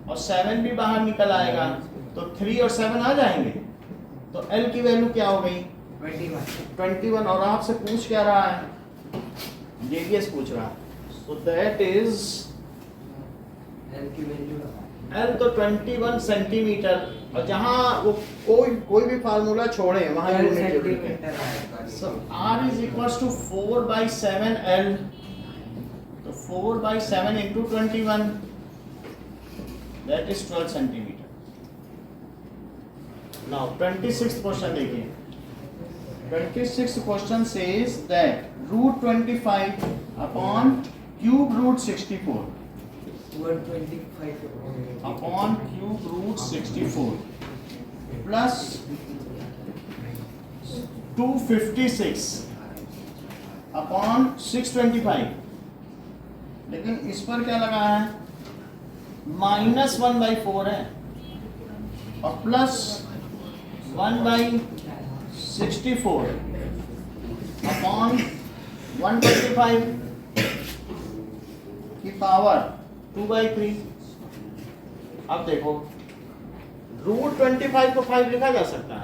और 7 भी बाहर निकल आएगा, तो 3 और 7 आ जाएंगे। तो L की वैल्यू क्या हो गई 21। और आपसे पूछ क्या रहा है जेडीएस पूछ रहा है, so that is L की वैल्यू L तो 21 सेंटीमीटर, और जहाँ वो कोई भी फार्मूला छोड़े वहाँ यूनिट लिखें। So R is equals to 4/7 L, तो 4/7 into 21, that is 12 centimeter. Now 26th question देखिए, 26th question says that root 25 upon cube root 64 upon cube root 64 plus 256 upon 625, लेकिन इस पर क्या लगा है -1/4 है और प्लस 1/64 अपॉन 125 की पावर 2/3। अब देखो रूट 25 को 5 लिखा जा सकता है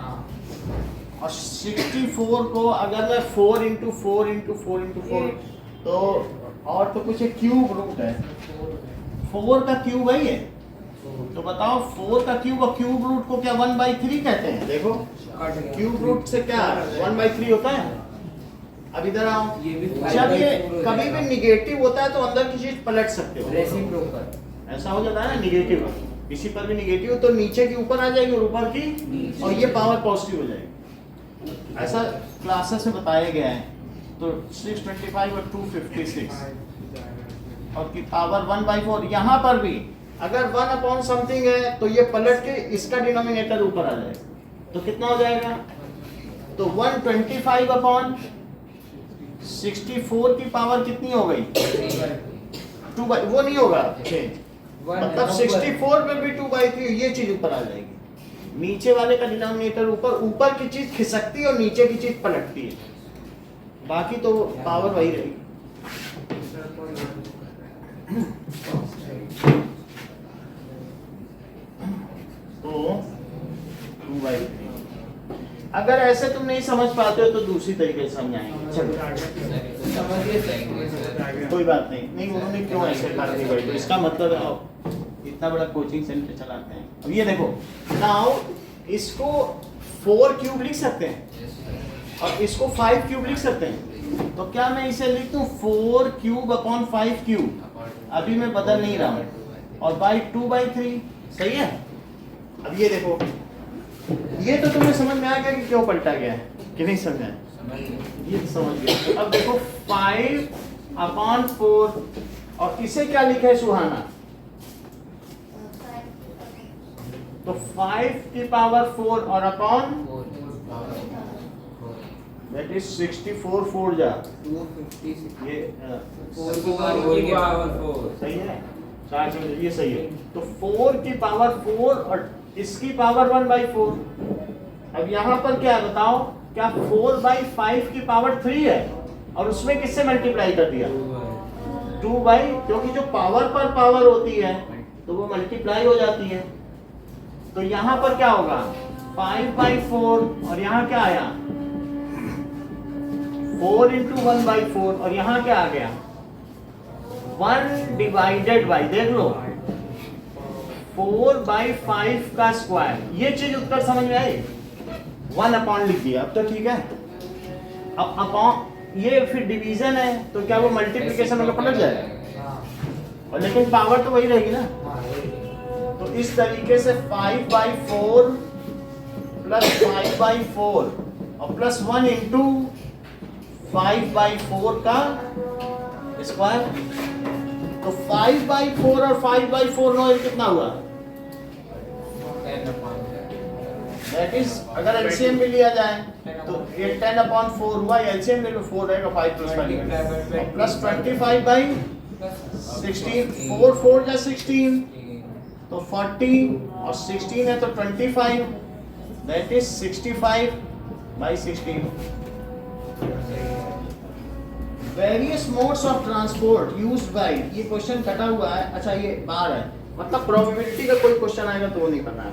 और 64 को अगर मैं 4 इंटू 4 इंटू 4 इंटू 4, तो और तो कुछ क्यूब रूट है, 4 का क्यूब है ये, तो बताओ 4 का क्यूब और क्यूब रूट को क्या 1/3 कहते हैं। देखो क्यूब रूट से क्या 1/3 होता है। अब इधर आओ, जब ये कभी भी निगेटिव होता है तो अंदर की चीज पलट सकते हो, रेसिप्रोकल ऐसा हो जाता है ना, निगेटिव किसी पर भी निगेटिव तो नीचे की ऊपर आ जाएगी और ऊपर की, और ये पावर पॉजिटिव हो जाएगी, ऐसा क्लासेस में बताया गया है। तो 625 और 256 और की पावर 1/4। यहाँ पर भी अगर 1 अपॉन समथिंग है तो ये पलट के इसका डिनोमिनेटर ऊपर आ जाएगा, तो कितना हो जाएगा, तो 125 अपॉन 64 की पावर कितनी हो गई 2 वो नहीं होगा चेंज, मतलब 64 पे भी 2/3 ये चीज ऊपर आ जाएगी। नीचे वाले का डिनोमिनेटर ऊपर की चीज खिसकती है और नीचे की चीज पलटती है, बाकी तो पावर वही रहेगी। तो 2/3 अगर ऐसे तुम नहीं समझ पाते हो तो दूसरी तरीके से समझाएंगे। चलो कोई बात नहीं उन्होंने क्यों ऐसे कर दी भाई, तो इसका मतलब है इतना बड़ा कोचिंग सेंटर चलाते हैं। अब ये देखो नाउ इसको 4 क्यूब लिख सकते हैं और इसको 5 क्यूब लिख सकते हैं, तो क्या मैं इसे लिख दूं 4 क्यूब अपॉन 5 क्यूब, अभी मैं बदल नहीं रहा हूँ, और बाई 2/3 सही है। अब ये देखो ये तो तुम्हें समझ में आ गया कि क्यों पलटा गया है कि नहीं समझ में, ये समझ गया। अब देखो 5/4 और इसे क्या लिखा है सुहाना, तो 5 की पावर 4 और अपॉन दैट इज 64 4 जा 256 ये 4 की पावर 4 सही है, 4 से ये सही है। तो 4 की पावर 4 और इसकी पावर 1/4। अब यहाँ पर क्या है बताओ, क्या 4/5 की पावर 3 है और उसमें किससे मल्टीप्लाई कर दिया 2 क्योंकि जो पावर पर पावर होती है तो वो मल्टीप्लाई हो जाती है। तो यहाँ पर क्या होगा 5/4 और यहाँ क्या आया 4 into 1/4 और यहाँ क्या आ गया 1 डिवाइडेड बाई, देख लो 4/5 का स्क्वायर, ये चीज उत्तर समझ में आई। 1 अपॉन लिख दिया, अब तो ठीक है। अब अपॉन ये फिर डिवीजन है तो क्या वो मल्टीप्लिकेशन होकर पलट जाएगा, और लेकिन पावर तो वही रहेगी ना। तो इस तरीके से 5/4 प्लस 5/4 और प्लस 1 इंटू 5/4 का स्क्वायर। तो 5/4 और 5/4 नो कितना हुआ? दैट इज अगर एलसीएम में लिया जाए तो ये 10/4 हुआ, एलसीएम ले लो 4 रहेगा 5 + 5 प्लस 25/16 4 जा 16 तो 40 और 16 है तो 25 that is 65/16। Various modes of transport used by, ये क्वेश्चन कटा हुआ है, अच्छा ये बार है, मतलब प्रोबेबिलिटी का कोई क्वेश्चन आएगा तो वो नहीं करना है।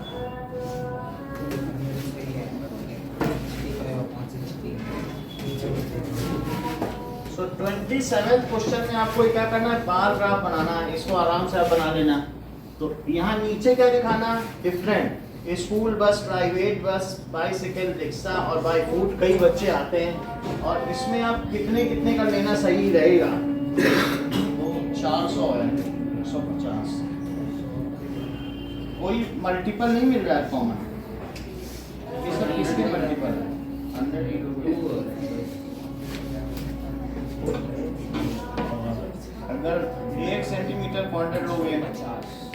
सो 27th क्वेश्चन में आपको क्या करना है, बार ग्राफ बनाना है, इसको आराम से आप बना लेना। तो यहाँ नीचे क्या दिखाना, different school bus, private bus, bicycle, rickshaw और बाई फुट कई बच्चे आते हैं, और इसमें आप कितने कितने का लेना सही रहेगा। वो 400 है, 150, कोई मल्टीपल नहीं मिल रहा है कॉमन, ये सब किसके मल्टीपल है 100। अगर 1 सेंटीमीटर 100 लोगे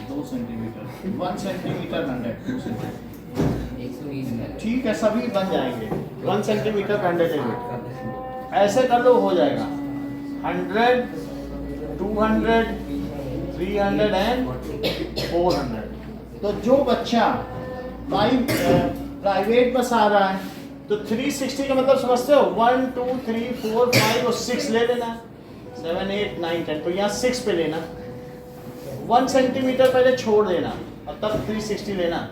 2 सेंटीमीटर 1 सेंटीमीटर 100 2 सेंटीमीटर, 120 में ठीक है सभी बन जाएंगे 1 सेंटीमीटर 100 यूनिट। ऐसे कर लो हो जाएगा 100 200 300 एंड 400। तो जो बच्चा प्राइवेट बस आ रहा है तो 360 का मतलब समझते हो 1 2 3 4 5 और 6 ले लेना, 7 8 9 10, तो यहाँ 6 पे लेना, 1 सेंटीमीटर पहले छोड़ देना और तब 360 लेना,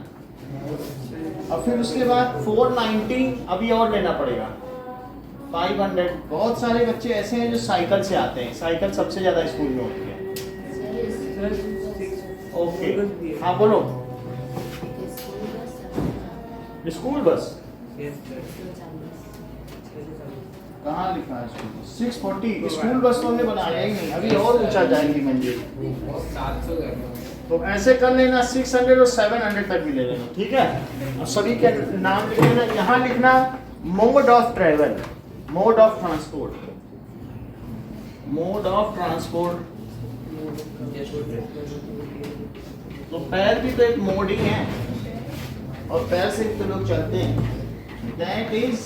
और फिर उसके बाद 490 अभी और लेना पड़ेगा 500। बहुत सारे बच्चे ऐसे हैं जो साइकिल से आते हैं, साइकिल सबसे ज्यादा स्कूल में होती है। ओके हाँ बोलो, स्कूल बस कहाँ लिखा है स्कूल बस? 640 स्कूल बस तो हमने बनाया ही नहीं, अभी और ऊंचा जाएंगी मंजिल। 700 तो ऐसे कर लेना 600 और 700 तक भी ले लेना, ठीक है। और सभी के नाम लिख लेना, यहाँ लिखना mode of travel, mode of transport, mode of transport. तो पैर भी तो एक मोड ही है, और पैर से भी तो लोग चलते हैं। दैट इज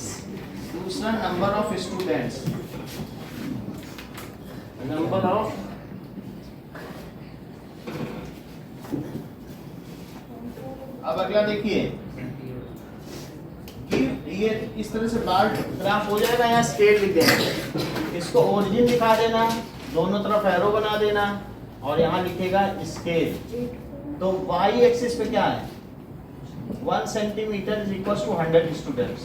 दूसरा number of students, number of अब अगला देखिए कि ये इस तरह से बार ग्राफ हो जाएगा, यहाँ स्केल लिख देना, इसको ओरिजिन दिखा देना, दोनों तरफ एरो बना देना और यहाँ लिखेगा स्केल। तो y एक्सिस पे क्या है 1 centimetre is equal to 100 students.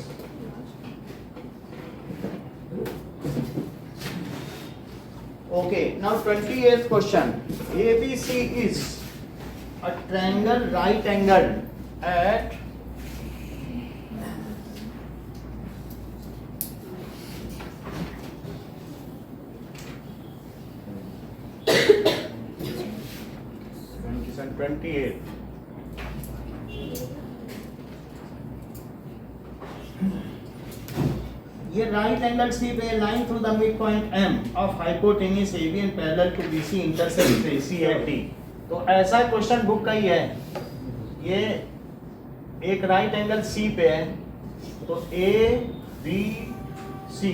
Okay, now 28th question. ABC is a triangle right angle at Question 28. ये राइट एंगल सी पे line through the mid point M of hypotenuse AB and parallel to BC intersect AC at D. तो ऐसा question book का ही है, ये एक right angle C पे है तो ए बी सी।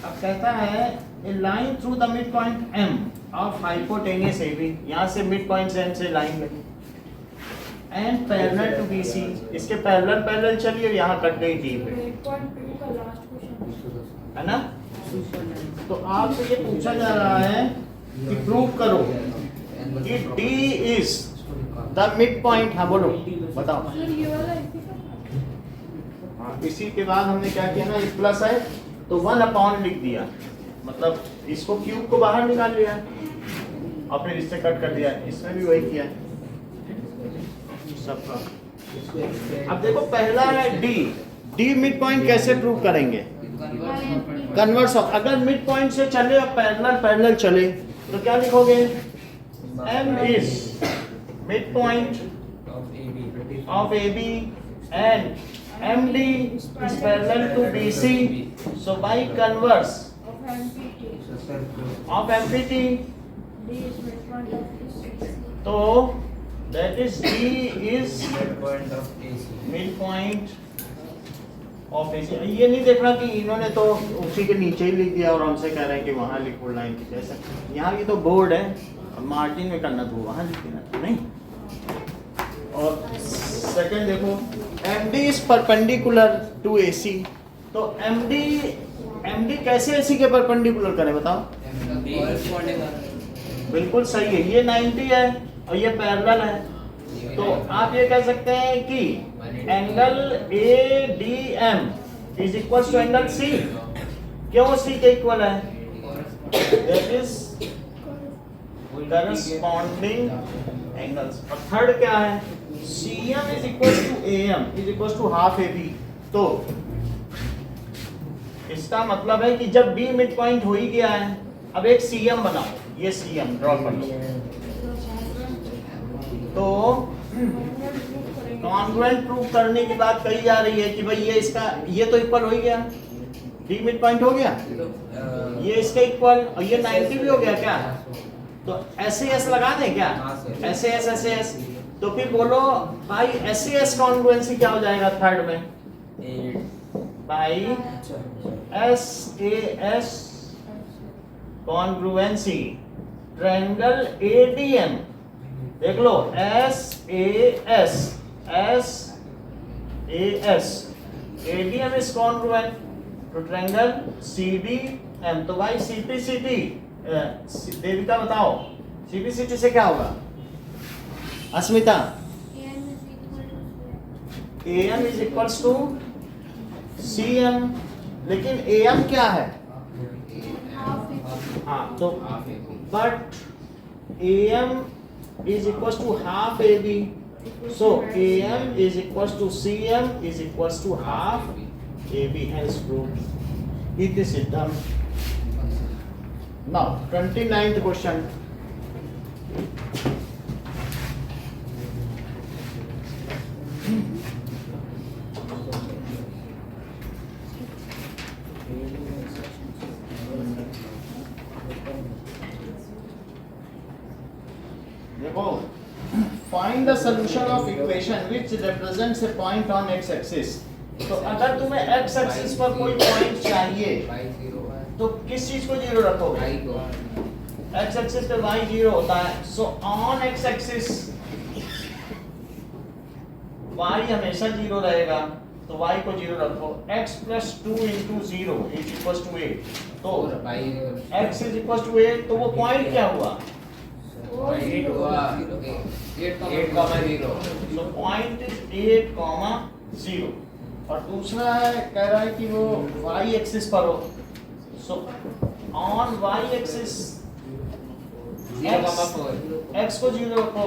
अब कहता है a line through the mid point M of hypotenuse AB, यहाँ से मिड पॉइंट एम से लाइन गई एंड पैरेलल टू बीसी, इसके पैरेलल चलिए यहाँ कट गई डी पे, 8.2 का लास्ट क्वेश्चन है ना। तो आपसे ये पूछा जा रहा है कि प्रूव करो कि D is the mid point. हाँ बोलो बताओ। सर ये वाला इसी का हाँ, इसी के बाद हमने क्या किया ना, एक प्लस है तो 1/, लिख दिया, मतलब इसको क्यूब को बाहर निकाल लिया और फिर इससे कट कर दिया, इसमें भी वही किया सबका। अब देखो पहला है डी मिड पॉइंट कैसे प्रूव करेंगे, कन्वर्स ऑफ, अगर मिड पॉइंट से चले और पैरेलल चले तो क्या लिखोगे, M is mid point of AB and MD is parallel to BC. So by converse of MPT. of MPT, D is midpoint of AC. तो that is D is midpoint of AC. midpoint of AC. ये नहीं देखना कि इन्होंने तो उसी के नीचे ही लिख दिया और हमसे कह रहे हैं कि वहाँ लिखो लाइन की जैसे। यहाँ ये तो बोर्ड है, मार्जिन में करना तो वहाँ लिख देना नहीं। और सेकंड देखो MD is perpendicular to AC। तो MD कैसे AC के परपेंडिकुलर करें बताओ? बिल्कुल सही है, ये 90 है और ये पैरेलल है। तो आप ये कह सकते हैं कि angle ADM is equal to angle C। क्यों C के इक्वल है? That is corresponding angles। और थर्ड क्या है? CM is equal to AM is equal to half AB। तो इसका मतलब है कि जब B मिड पॉइंट हो ही गया है, अब एक CM बनाओ, ये CM ड्रॉ कर लो। तो कॉन्ग्रुएंट प्रूव करने की बात कही जा रही है कि भाई ये इसका ये तो इक्वल हो ही गया, B मिड पॉइंट हो गया, ये इसका इक्वल और ये 90 भी हो गया क्या? तो SAS लगा दें क्या? SAS तो फिर बोलो भाई SAS कॉन्ग्रुएंसी क्या हो जाएगा थर्ड में? भाई SAS कॉन्ग्रुएंसी ट्रायंगल ADM देख लो SAS ADM is congruent to triangle CDM। तो भाई CPCT देविका बताओ CPCT से क्या होगा? Asmita AM is equals to CM, लेकिन AM क्या है? हाँ तो but AM is equals to half AB, so AM is equals to CM is equals to half AB, hence proved। It is done। Now 29th question। देखो find the solution of equation which represents a point on x axis। तो अगर तुम्हें x axis पर कोई point चाहिए तो किस चीज को जीरो रखोगे? x axis पे y जीरो होता है, so on x axis y हमेशा जीरो रहेगा, तो y को जीरो रखो। x plus 2 into 0 is equals to 8। तो x is equals to 8, तो वो पॉइंट क्या हुआ? 8, 8,0। So point is 8,0 और दूसरा है कह रहा है कि वो y एक्सिस पर हो। So on y axis x को 0 रखो,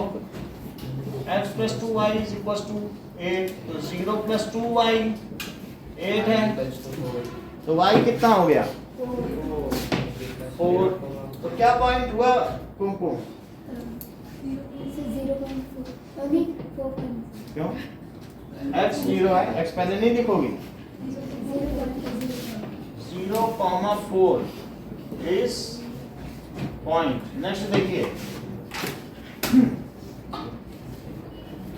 x plus 2y is equals to 8, तो 0 plus 2y 8 है, तो y कितना हो गया? 4। तो क्या पॉइंट हुआ कुमकुम? 0.4 क्यों? x 0 है, x पहले नहीं लिखोगी। 0,4 इज पॉइंट। नेक्स्ट देखिए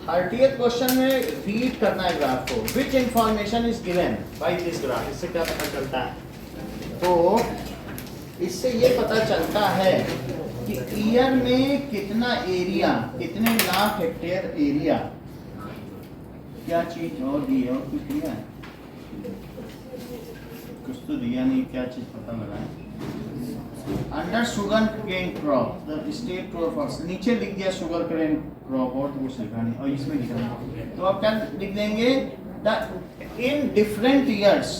30th क्वेश्चन में रीड करना है ग्राफ को। Which information is given by this graph. इससे क्या पता चलता है? तो इससे ये पता चलता है कि ईयर में कितना एरिया, कितने लाख हेक्टेयर एरिया, क्या चीज और दी है और कुछ दिया है? कुछ तो दिया नहीं, क्या चीज पता लगा है? Under sugar cane crop the state true और फॉल्स। नीचे लिख दिया शुगर केन क्रॉप और तो कुछ लिखा नहीं, और इसमें लिखा है तो आप क्या लिख देंगे? The in different years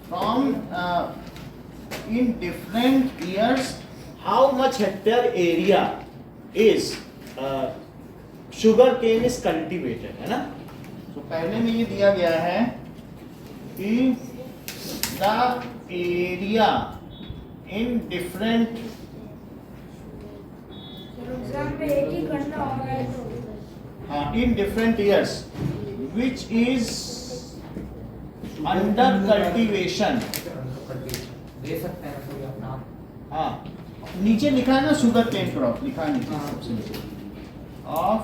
from in different years how much hectare area is sugar cane is cultivated, है ना? तो पहले में ये दिया गया है कि the area in different exam पे एक ही करना होगा तो in different years which is under cultivation. दे सकते हैं कोई अपना आप। हाँ नीचे लिखा है ना शुगर केन क्रॉप, लिखा है नीचे हाँ। सबसे नीचे ऑफ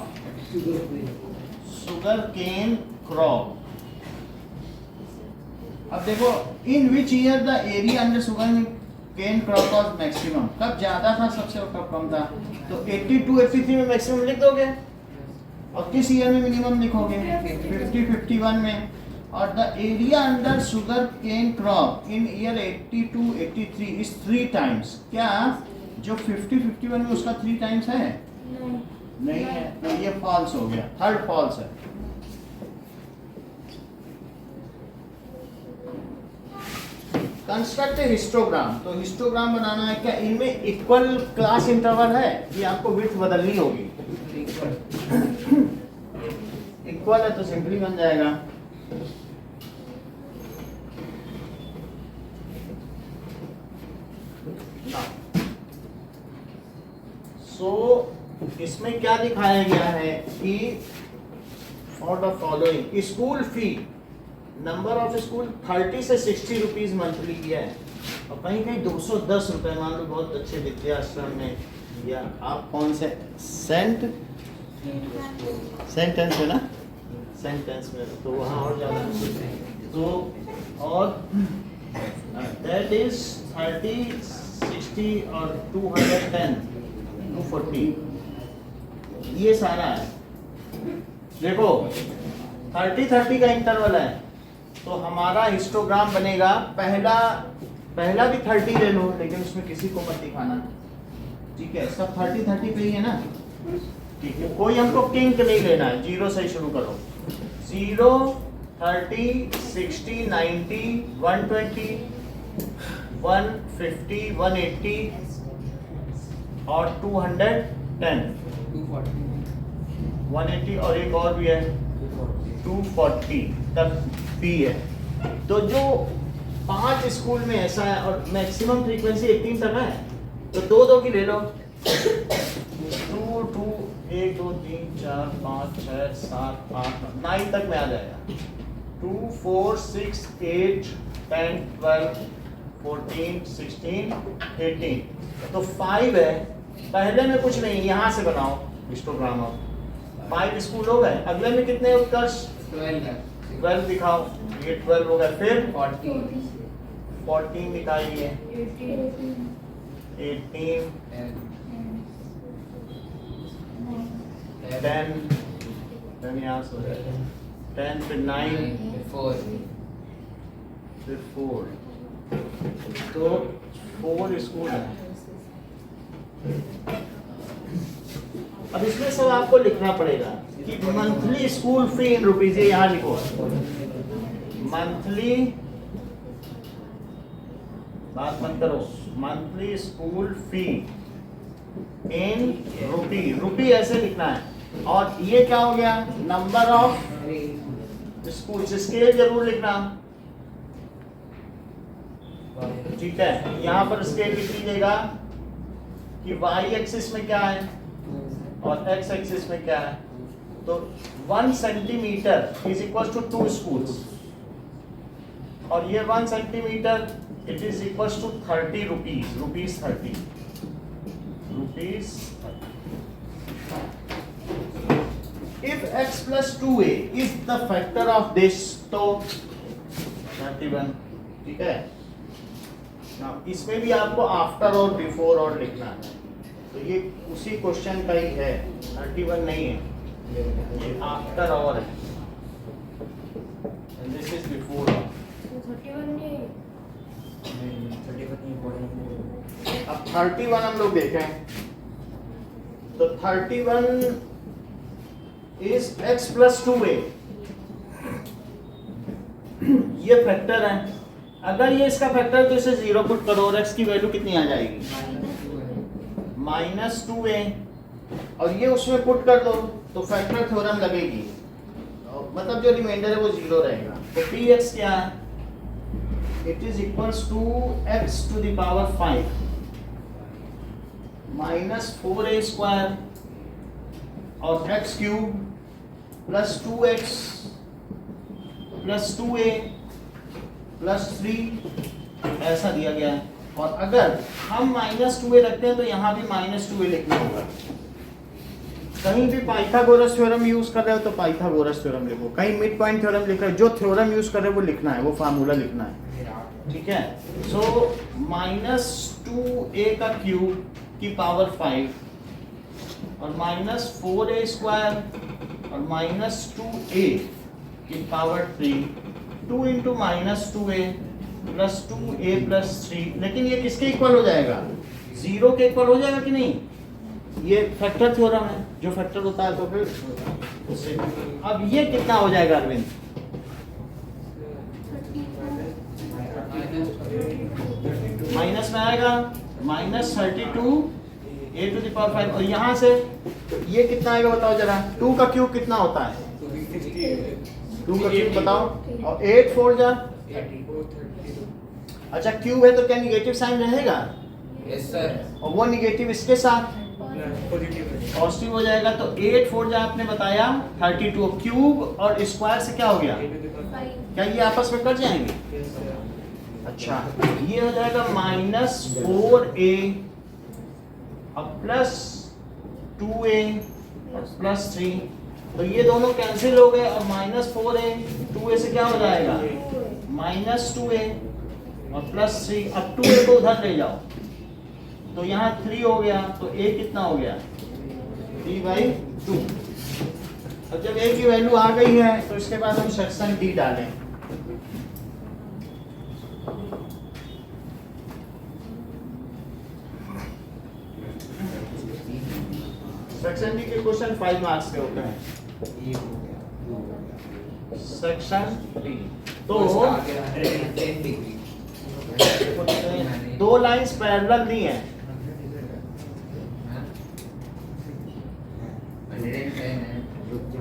शुगर केन क्रॉप। अब देखो in which year the area under sugar cane crop was maximum, कब ज्यादा था सबसे और कब कम था? तो 82 83 में मैक्सिमम लिख दोगे, और किस ईयर में मिनिमम लिखोगे? 50 51 में। और the area under sugar cane crop in year 82 83 is 3 times. क्या जो 50 51 में उसका 3 टाइम्स है? नहीं नहीं है, तो ये फॉल्स हो गया, थर्ड फॉल्स है। कंस्ट्रक्ट ए हिस्टोग्राम, तो हिस्टोग्राम बनाना है क्या? इनमें इक्वल क्लास इंटरवल है कि आपको विड्थ बदलनी होगी? इक्वल है तो सिंपली बन जाएगा। सो इसमें क्या दिखाया गया है कि for the following school fee, number of school 30 से 60 रुपीज मंथली है, और कहीं कहीं 210 रुपए, मान लो बहुत अच्छे विद्याश्रम में, या आप कौन से सेंटेंस है ना, सेंटेंस में तो वहाँ और ज़्यादा। तो और दैट इज 30 60 और 210 240, ये सारा है। देखो 30 का इंटरवल है, तो हमारा हिस्टोग्राम बनेगा, पहला भी 30 ले लो, लेकिन उसमें किसी को मत दिखाना, ठीक है? सब 30 पे ही है ना, ठीक है? कोई हमको किंक नहीं लेना है, 0 से ही शुरू करो। 0 30 60 90 120 150 180 और 210 180 और एक और भी है 240 तक फी है। तो जो 5 स्कूल में ऐसा है, और मैक्सिमम फ्रीक्वेंसी 18 तक है, तो 2 की ले लो। 2 2 1 2 3 4 5 6 7 8 9 तक में आ जाएगा। 2 4 6 8 10 12 14 16 18, तो 5 है। पहले में कुछ नहीं, यहाँ से बनाओ हिस्टोग्राम। 5 स्कूल हो गए, अगले में कितने उत्कर्ष? 12 दिखाओ, ये 12 हो गए। फिर 14 निकालिए, 18 10 यहाँ से हो जाएगा 10, फिर 9 फिर 4, तो 4 स्कूल है। अब इसमें सब आपको लिखना पड़ेगा कि monthly school fee in rupees, ये यहाँ लिखो, मंथली, बात मत करो, मंथली स्कूल फी इन रुपी ऐसे लिखना है। और ये क्या हो गया? नंबर ऑफ स्कूल, स्केल जरूर लिखना, ठीक है? यहाँ पर स्केल लिख लीजिएगा कि y एक्सिस में क्या है और x एक्सिस में क्या है। तो 1 centimetre is equal to 2 schools, और ये 1 centimetre it is equal to 30 rupees, rupees 30। If x plus 2a is the factor of this, तो 31, ठीक है? Now, इसमें भी आपको आफ्टर और बिफोर और लिखना है, तो ये उसी क्वेश्चन का ही है, 31 नहीं है, ये आफ्टर और है, and this is before और। अब 31 हम लोग देखें, तो 31 is x plus 2a, ये फैक्टर है। अगर ये इसका फैक्टर, तो इसे 0 पुट करो, और x की वैल्यू कितनी आ जाएगी? -2a, और ये उसमें पुट कर दो, तो फैक्टर थ्योरम लगेगी, मतलब जो रिमाइंडर है वो 0 रहेगा। तो px क्या है? It is equals to x to the power 5 -4a square और x cube plus 2x plus 2a +3 ऐसा दिया गया है। और अगर हम -2a रखते हैं तो यहाँ भी -2a लिखना होगा। कहीं भी पाइथागोरस थ्योरम यूज कर रहे हो तो पाइथागोरस थ्योरम लिखो, कहीं मिड पॉइंट थ्योरम लिख रहे हो, जो थ्योरम यूज कर रहे हो वो लिखना है, वो फार्मूला लिखना है, ठीक है। सो -2a का क्यूब की पावर 5 और -4a स्क्वायर और -2a की power 3, 2 into -2a plus 2a plus 3, लेकिन ये किसके इक्वल हो जाएगा? 0 के इक्वल हो जाएगा कि नहीं? ये फैक्टर थ्योरम है, जो फैक्टर होता है तो फिर उससे। अब ये कितना हो जाएगा अरविंद? माइनस में आएगा -32 a⁵ और यहाँ से ये कितना आएगा बताओ जरा। 2 का क्यूब कितना होता है? 2 का क्यूब बताओ। और 8 4 जा, अच्छा क्यूब है तो क्या निगेटिव साइन रहेगा? Yes sir. और वो निगेटिव इसके साथ पॉजिटिव हो जाएगा। तो 8 4 जा आपने बताया 32, क्यूब और स्क्वायर से क्या हो गया? क्या ये आपस में कट जाएंगे? अच्छा, ये हो जाएगा -4a और प्लस 2a और प्लस 3, तो ये दोनों कैंसिल हो गए और -4a 2a से क्या हो जाएगा? -2a और प्लस 3। अब 2a को उधर ले जाओ तो यहाँ 3 हो गया, तो a कितना हो गया? 3/2। अब जब a की वैल्यू आ गई है तो इसके बाद हम सेक्शन D डालें। सेक्शन डी के क्वेश्चन 5 मार्क्स के होते हैं। सेक्शन डी तो 2 लाइंस पैरेलल नहीं है,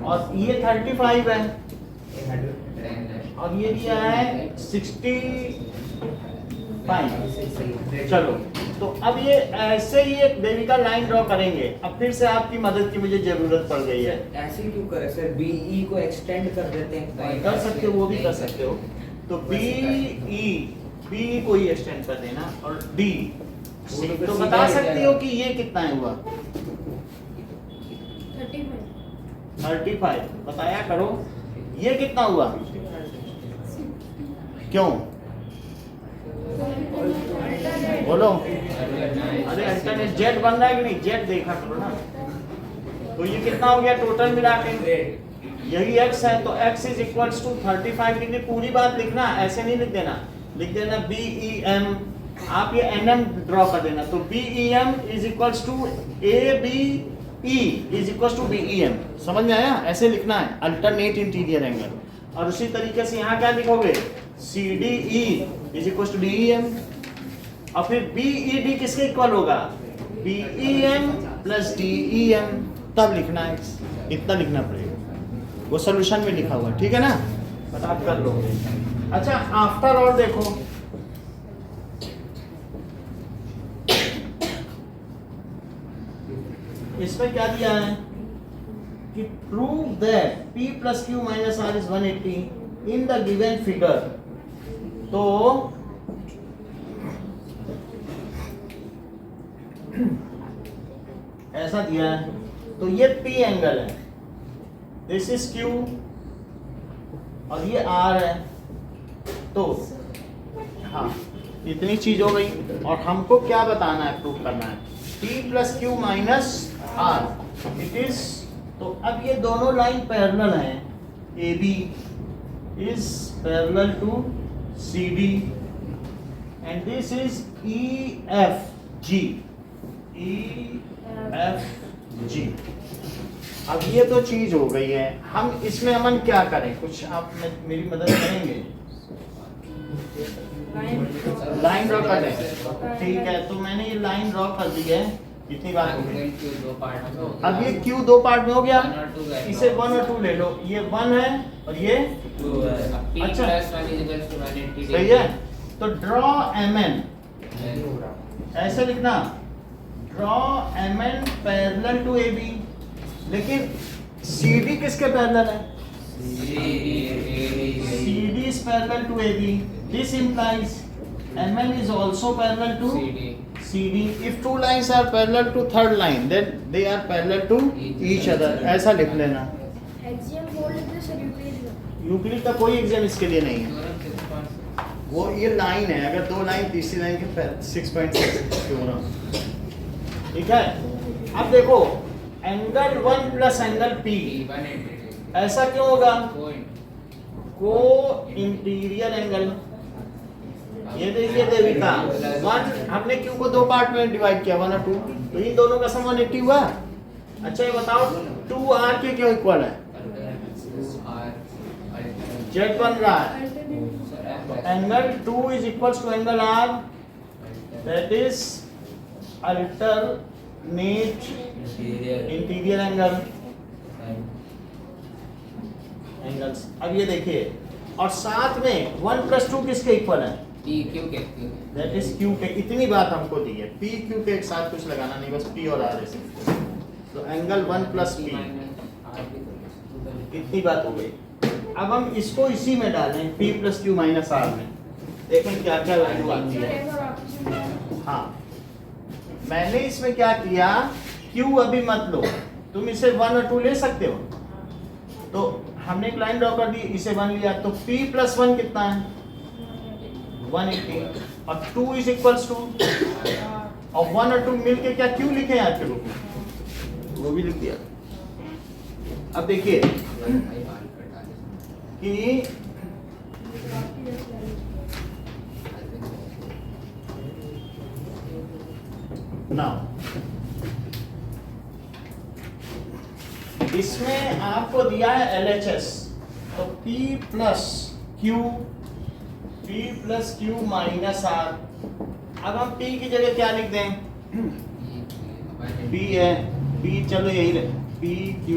और ये 35 है और ये दिया है 65। चलो, तो अब ये ऐसे ही एक देविका लाइन ड्रॉ करेंगे। अब फिर से आपकी मदद की मुझे जरूरत पड़ गई है। ऐसे क्यों करें सर? BE को एक्सटेंड कर देते हैं। कर सकते हो, वो भी कर सकते हो। तो BE को ही एक्सटेंड कर देना और D तो बता सकती हो कि ये कितना है हुआ? 35 बताया करो। ये कितना हुआ? क्यों बोलो? अरे अल्टरनेट जेड बन रहा है कि नहीं? जेड देखा करो ना। तो ये कितना हो गया टोटल मिला के? यही x है तो x is equals to 35 degree. पूरी बात लिखना, ऐसे नहीं लिख देना। लिख देना BEM, आप ये NM ड्रॉ कर देना। तो BEM is equals to ABE is equals to BEM। समझ में आया? ऐसे लिखना है, अल्टरनेट इंटीरियर एंगल। और उसी तरीके से यहाँ क्या लिखोगे? CDE is equals to DEM। और फिर BED किसके इक्वल होगा? BEM plus DEM। तब लिखना है, इतना लिखना पड़ेगा, वो सोल्यूशन में लिखा हुआ, ठीक है ना? बस आप कर लो। अच्छा, आफ्टर ऑल देखो, इसमें क्या दिया है कि prove that P plus Q minus R is 180 in the given figure. तो ऐसा दिया है, तो ये P एंगल है, दिस इज Q और ये R है। तो हाँ, इतनी चीज हो गई। और हमको क्या बताना है, प्रूव करना है P plus Q minus R it is. तो अब ये दोनों लाइन पैरेलल हैं, AB is parallel to CD and this is EFG। EFG। अब ये तो चीज हो गई है, हम इसमें अमन क्या करें? कुछ आप मेरी मदद करेंगे? लाइन ड्रॉ कर दें, ठीक है। तो मैंने ये लाइन ड्रॉ कर दी है, इतनी बात हो गई। अब ये Q 2 पार्ट में हो गया, इसे 1 और 2 ले लो। ये 1 है और ये 2 है। अच्छा, सही है। तो ड्रॉ MN, ऐसे लिखना, draw MN parallel to AB। लेकिन CD किसके पैरेलल है? CD is parallel to AB। This implies MN is also parallel to CD. CD. If two lines are parallel to third line, then they are parallel to each other. ऐसा लिख लेना. Axiom hold is this or Euclid law? Euclid का कोई exam इसके लिए नहीं है. वो ये लाइन है, अगर दो लाइन तीसरी लाइन के 6.6 थ्योरम. ठीक है. अब देखो एंगल 1 प्लस एंगल P ऐसा क्यों होगा? को इंटीरियर एंगल. ये देखिए देविका, 1 हमने Q को दो पार्ट में डिवाइड किया 1 और 2, तो इन दोनों का सम 180 हुआ. अच्छा ये बताओ 2R के क्यों इक्वल है? Z बन रहा है. Angle 2 is equals to angle R, that is alternate interior angles. अब ये देखिए, और साथ में 1 प्लस 2 किसके इक्वल है? PQ के. दैट इज Q के. इतनी बात हमको दी है. P Q के एक साथ कुछ लगाना नहीं, बस P और R ऐसे. तो एंगल 1 प्लस P, इतनी बात हो गई. अब हम इसको इसी में डालें P plus Q minus R में, देखें क्या क्या वैल्यू आती है. हाँ, मैंने इसमें क्या किया, Q अभी मत लो, तुम इसे 1 और 2 ले सकते हो. तो हमने एक लाइन ड्रॉ कर दी, इसे 1 लिया, तो P प्लस 1 कितना है? 180. और 2 इज इक्वल्स टू, और 1 और 2 मिलके क्या Q लिखे हैं आपके रूप में? वो भी लिख दिया. अब देखिए कि नाउ इसमें आपको दिया है LHS, तो P plus Q minus R. अब हम P की जगह क्या लिख दें? P है, P चलो यही रहे, P Q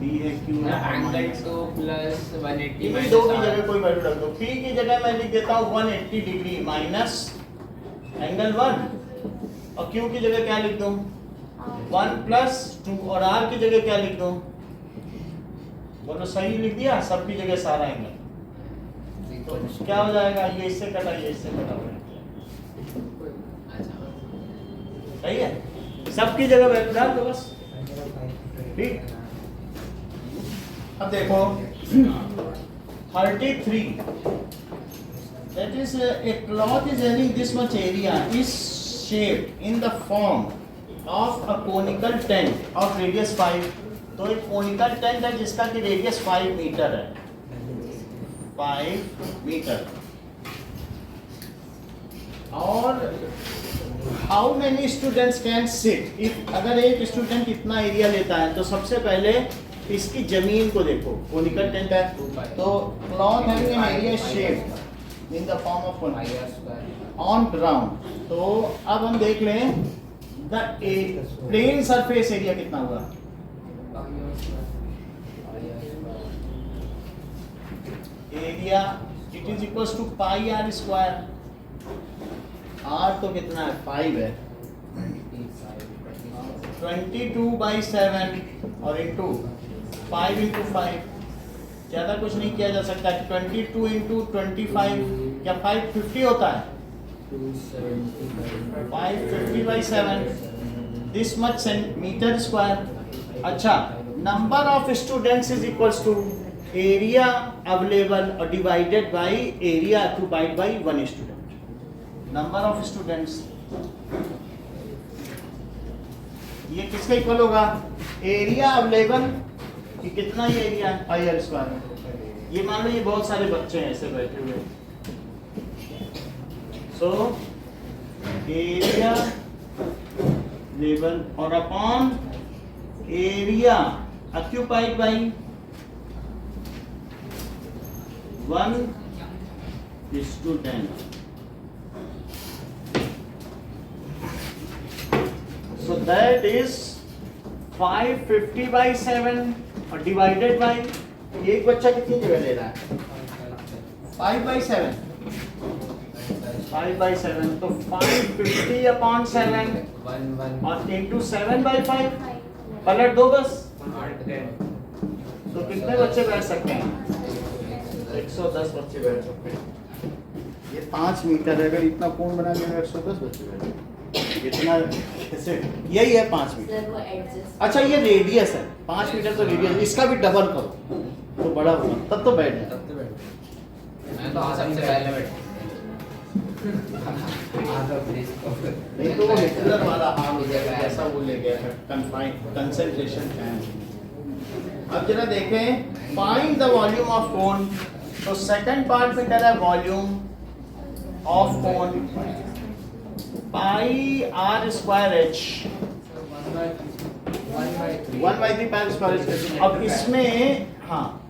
है, Q है, एंगल 2 प्लस 180 इन माइनस दो की जगह कोई वैल्यू रख दो. P की जगह मैं लिख देता हूँ 180 डिग्री माइनस एंगल 1, और Q की जगह क्या लिख दूं? 1 प्लस 2, और R की जगह क्या लिख दूं? बोलो सही लिख दिया, सबकी जगह सारा एंगल. तो क्या हो जाएगा? ये इससे कटा, ये इससे कटा. सही है, सबकी जगह वैल्यू डाल दो बस. ठीक. अब देखो 33, that is a cloth is having this much area is shaped in the form of a conical tent of radius 5. तो एक conical tent है जिसका कि रेडियस 5 मीटर है, 5 मीटर. और how many students can sit, if अगर एक student इतना एरिया लेता है, तो सबसे पहले इसकी जमीन को देखो. कोनिकल टेंट है, तो cloth having an area shape in the form of on ground. तो अब हम देख लें द प्लेन सरफेस एरिया कितना हुआ? Area it is equals to pi R square. R तो कितना है? 5 है. 22/7 और इंटू 5 इंटू 5, ज़्यादा कुछ नहीं किया जा सकता. 22 इंटू 25, क्या 550 होता है? 550/7, दिस मच सेंटीमीटर स्क्वायर. अच्छा, number of students is equals to area available और divided by area occupied by 1 student. Number of students ये किसका इक्वल होगा? एरिया अवेलेबल कि कितना ये एरिया है? पाई आर स्क्वायर. ये मान लो ये बहुत सारे बच्चे हैं ऐसे बैठे हुए, सो एरिया लेवल और upon area occupied by 1 student. So that is 550/7 और डिवाइडेड बाय, एक बच्चा कितनी जगह ले रहा है? 5/7. 5/7 तो 550/7 और इंटू 7/5 पलट दो बस. तो कितने बच्चे बैठ सकते हैं? 110 बच्चे बैठ सकते हैं। ये 5 मीटर है, अगर इतना कोण बना देंगे 110 बच्चे बैठ इतना कैसे, यही है 5 मीटर। सर वो एडजस्ट अच्छा ये रेडियस है, 5 मीटर तो रेडियस, इसका भी डबल करो तो बड़ा होगा, तब तो बैठ जाए। तब तो बैठ मैं तो सबसे पहले बैठ नहीं तो वो हिटलर वाला हाल हो जाएगा, ऐसा वो ले गया है कन्फाइन कंसंट्रेशन कैंप। अब जरा देखें, find the volume of cone. तो सेकंड पार्ट में कह रहा है volume of cone pi R square H, 1/3 pi square H. अब इसमें हाँ,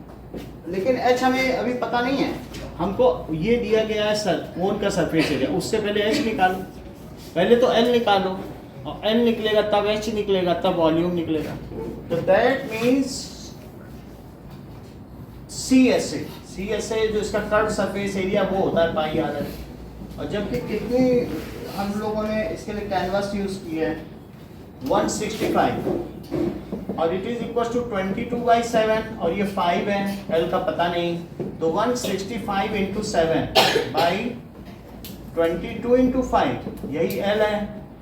लेकिन एच हमें अभी पता नहीं है, हमको ये दिया गया है सर कोन का सरफेस एरिया, उससे पहले एच निकालो, पहले तो एल निकालो, और एल निकलेगा तब एच निकलेगा, तब वॉल्यूम निकलेगा। तो that means C S A जो इसका कर्व सरफेस एरिया वो होता है पाई आर एच। और जबकि कितनी हम लोगों ने इसके लिए कैनवास यूज की है 165, और इट इज इक्वल टू 22/7, और ये 5 है, एल का पता नहीं, तो 165 इंटू 7 बाई 22 इंटू 5, यही एल है।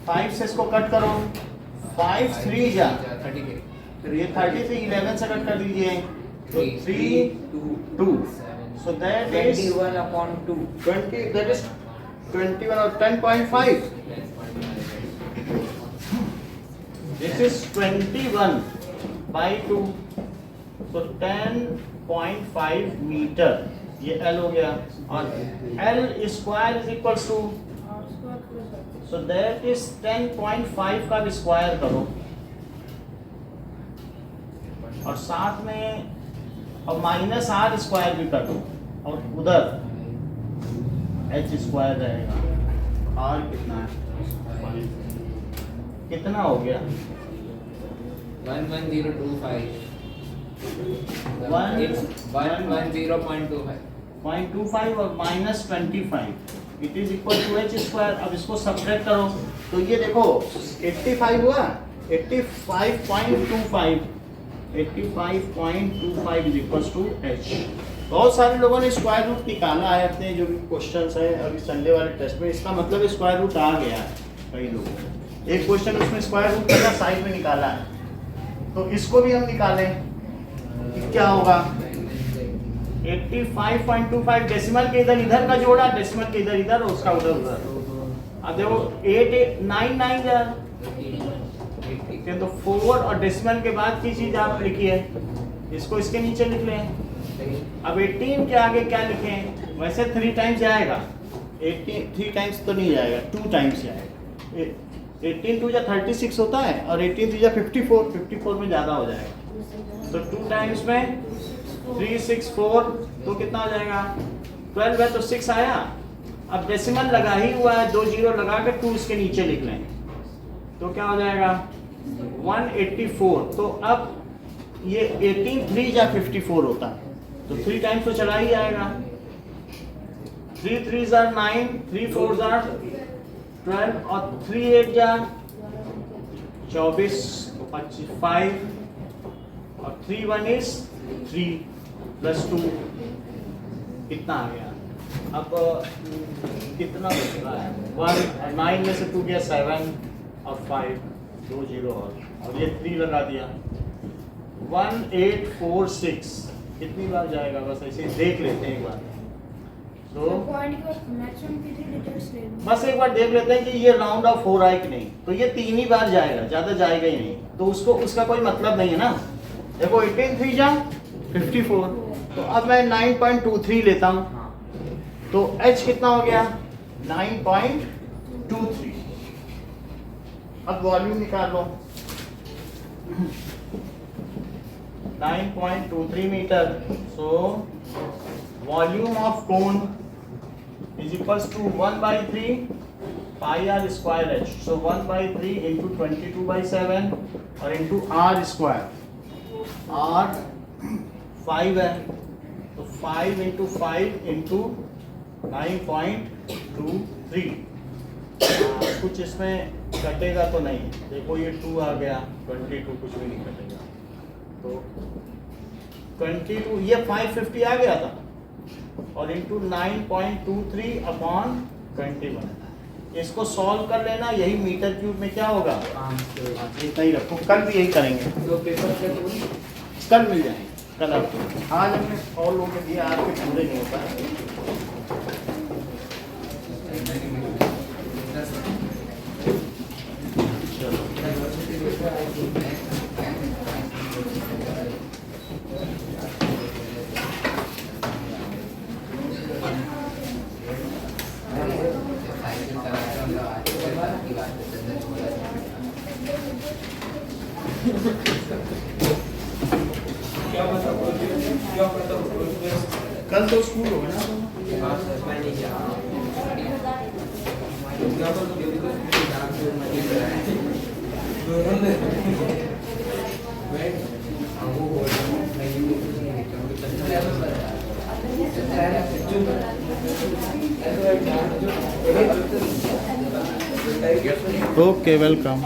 5 से इसको कट करो, 5 3 जा, 30 फिर ये 30 से 11 से कट कर दीजिए, तो 3 2, so that is 21/2 20, that is 21 or 10.5. This is 21/2, so 10.5 metre, ये L हो गया, और L square is equal to, so that is 10.5 का स्क्वायर करो, और साथ में और माइनस आर स्क्वायर भी कर दो, और उधर एच स्क्वायर रहेगा। आर कितना है, कितना हो गया 0.25 और minus 25, it is equal to H square. अब इसको सब्ट्रैक्ट करो तो ये देखो 85 हुआ, 85.25 इज इक्वल टू एच। बहुत सारे लोगों ने स्क्वायर रूट निकाला है अपने जो भी क्वेश्चंस है अभी संडे वाले टेस्ट में, इसका मतलब स्क्वायर रूट आ गया है कई लोगों ने। एक क्वेश्चन उसमें स्क्वायर रूट का साइड में निकाला है, तो इसको भी हम निकालें, क्या होगा 85.25, डेसिमल के इधर इधर का जोड़ा, डेसिमल के इधर इधर, उसका उधर उधर। अब देखो 899 यार, तो 4 और डेसिमल के बाद की चीज आप लिखिए, इसको इसके नीचे लिख लें। अब 18 के आगे क्या लिखें, वैसे 3 टाइम्स जाएगा, 18 3 टाइम्स तो नहीं जाएगा, 2 टाइम्स जाएगा। 18 2 जा 36 होता है, और 18 3 जा 54 में ज़्यादा हो जाएगा, तो 2 टाइम्स में 364, तो कितना हो जाएगा 12 है, तो 6 आया। अब डेसिमल लगा ही हुआ है, 2 जीरो लगा के 2 इसके नीचे लिख लें, तो क्या हो जाएगा 184। तो अब ये 18 3 जा 54 होता है, तो 3 टाइम्स तो चला ही आएगा। 3 3 जा 9, 3 4 जा 12, और 3 8 जा 24, 5, और 3 1 इज 3 प्लस 2, कितना आ गया। अब कितना बच रहा है 1, 9 में से 2 गया 7 और 5, 2 जीरो, और ये 3 लगा दिया, 1846 कितनी बार जाएगा, बस ऐसे देख लेते हैं एक बार। तो पॉइंट का मैक्सिमम कितने डिजिट्स ले लो, बस एक बार देख लेते हैं कि ये राउंड ऑफ हो रहा है कि नहीं, तो ये 3 ही बार जाएगा, ज़्यादा जाएगा ही नहीं, तो उसको उसका कोई मतलब नहीं है ना। देखो 18 3 जा 54, तो अब मैं 9.23 लेता हूँ, तो h कितना हो गया 9.23। अब वॉल्यूम निकाल लो, 9.23 metre, so volume of cone is equals to 1/3 pi R square H, so 1/3 into 22/7 और इंटू आर स्क्वायर, आर 5 है, तो 5 इंटू 5 इंटू 9.23। कुछ इसमें कटेगा तो नहीं, देखो ये 2 आ गया, 22 कुछ भी नहीं कटेगा, तो 22 ये 550 आ गया था, और इंटू 9.23 अपॉन 21। इसको सॉल्व कर लेना, यही मीटर क्यूब में क्या होगा, इतना ही रखो, कल भी यही करेंगे, तो पेपर से तो कल मिल जाएंगे, कल आपको। आज हमने और लोगों के दिए, आपके पूरे नहीं होता। कल तो स्कूल होगा ना, ओके वेलकम।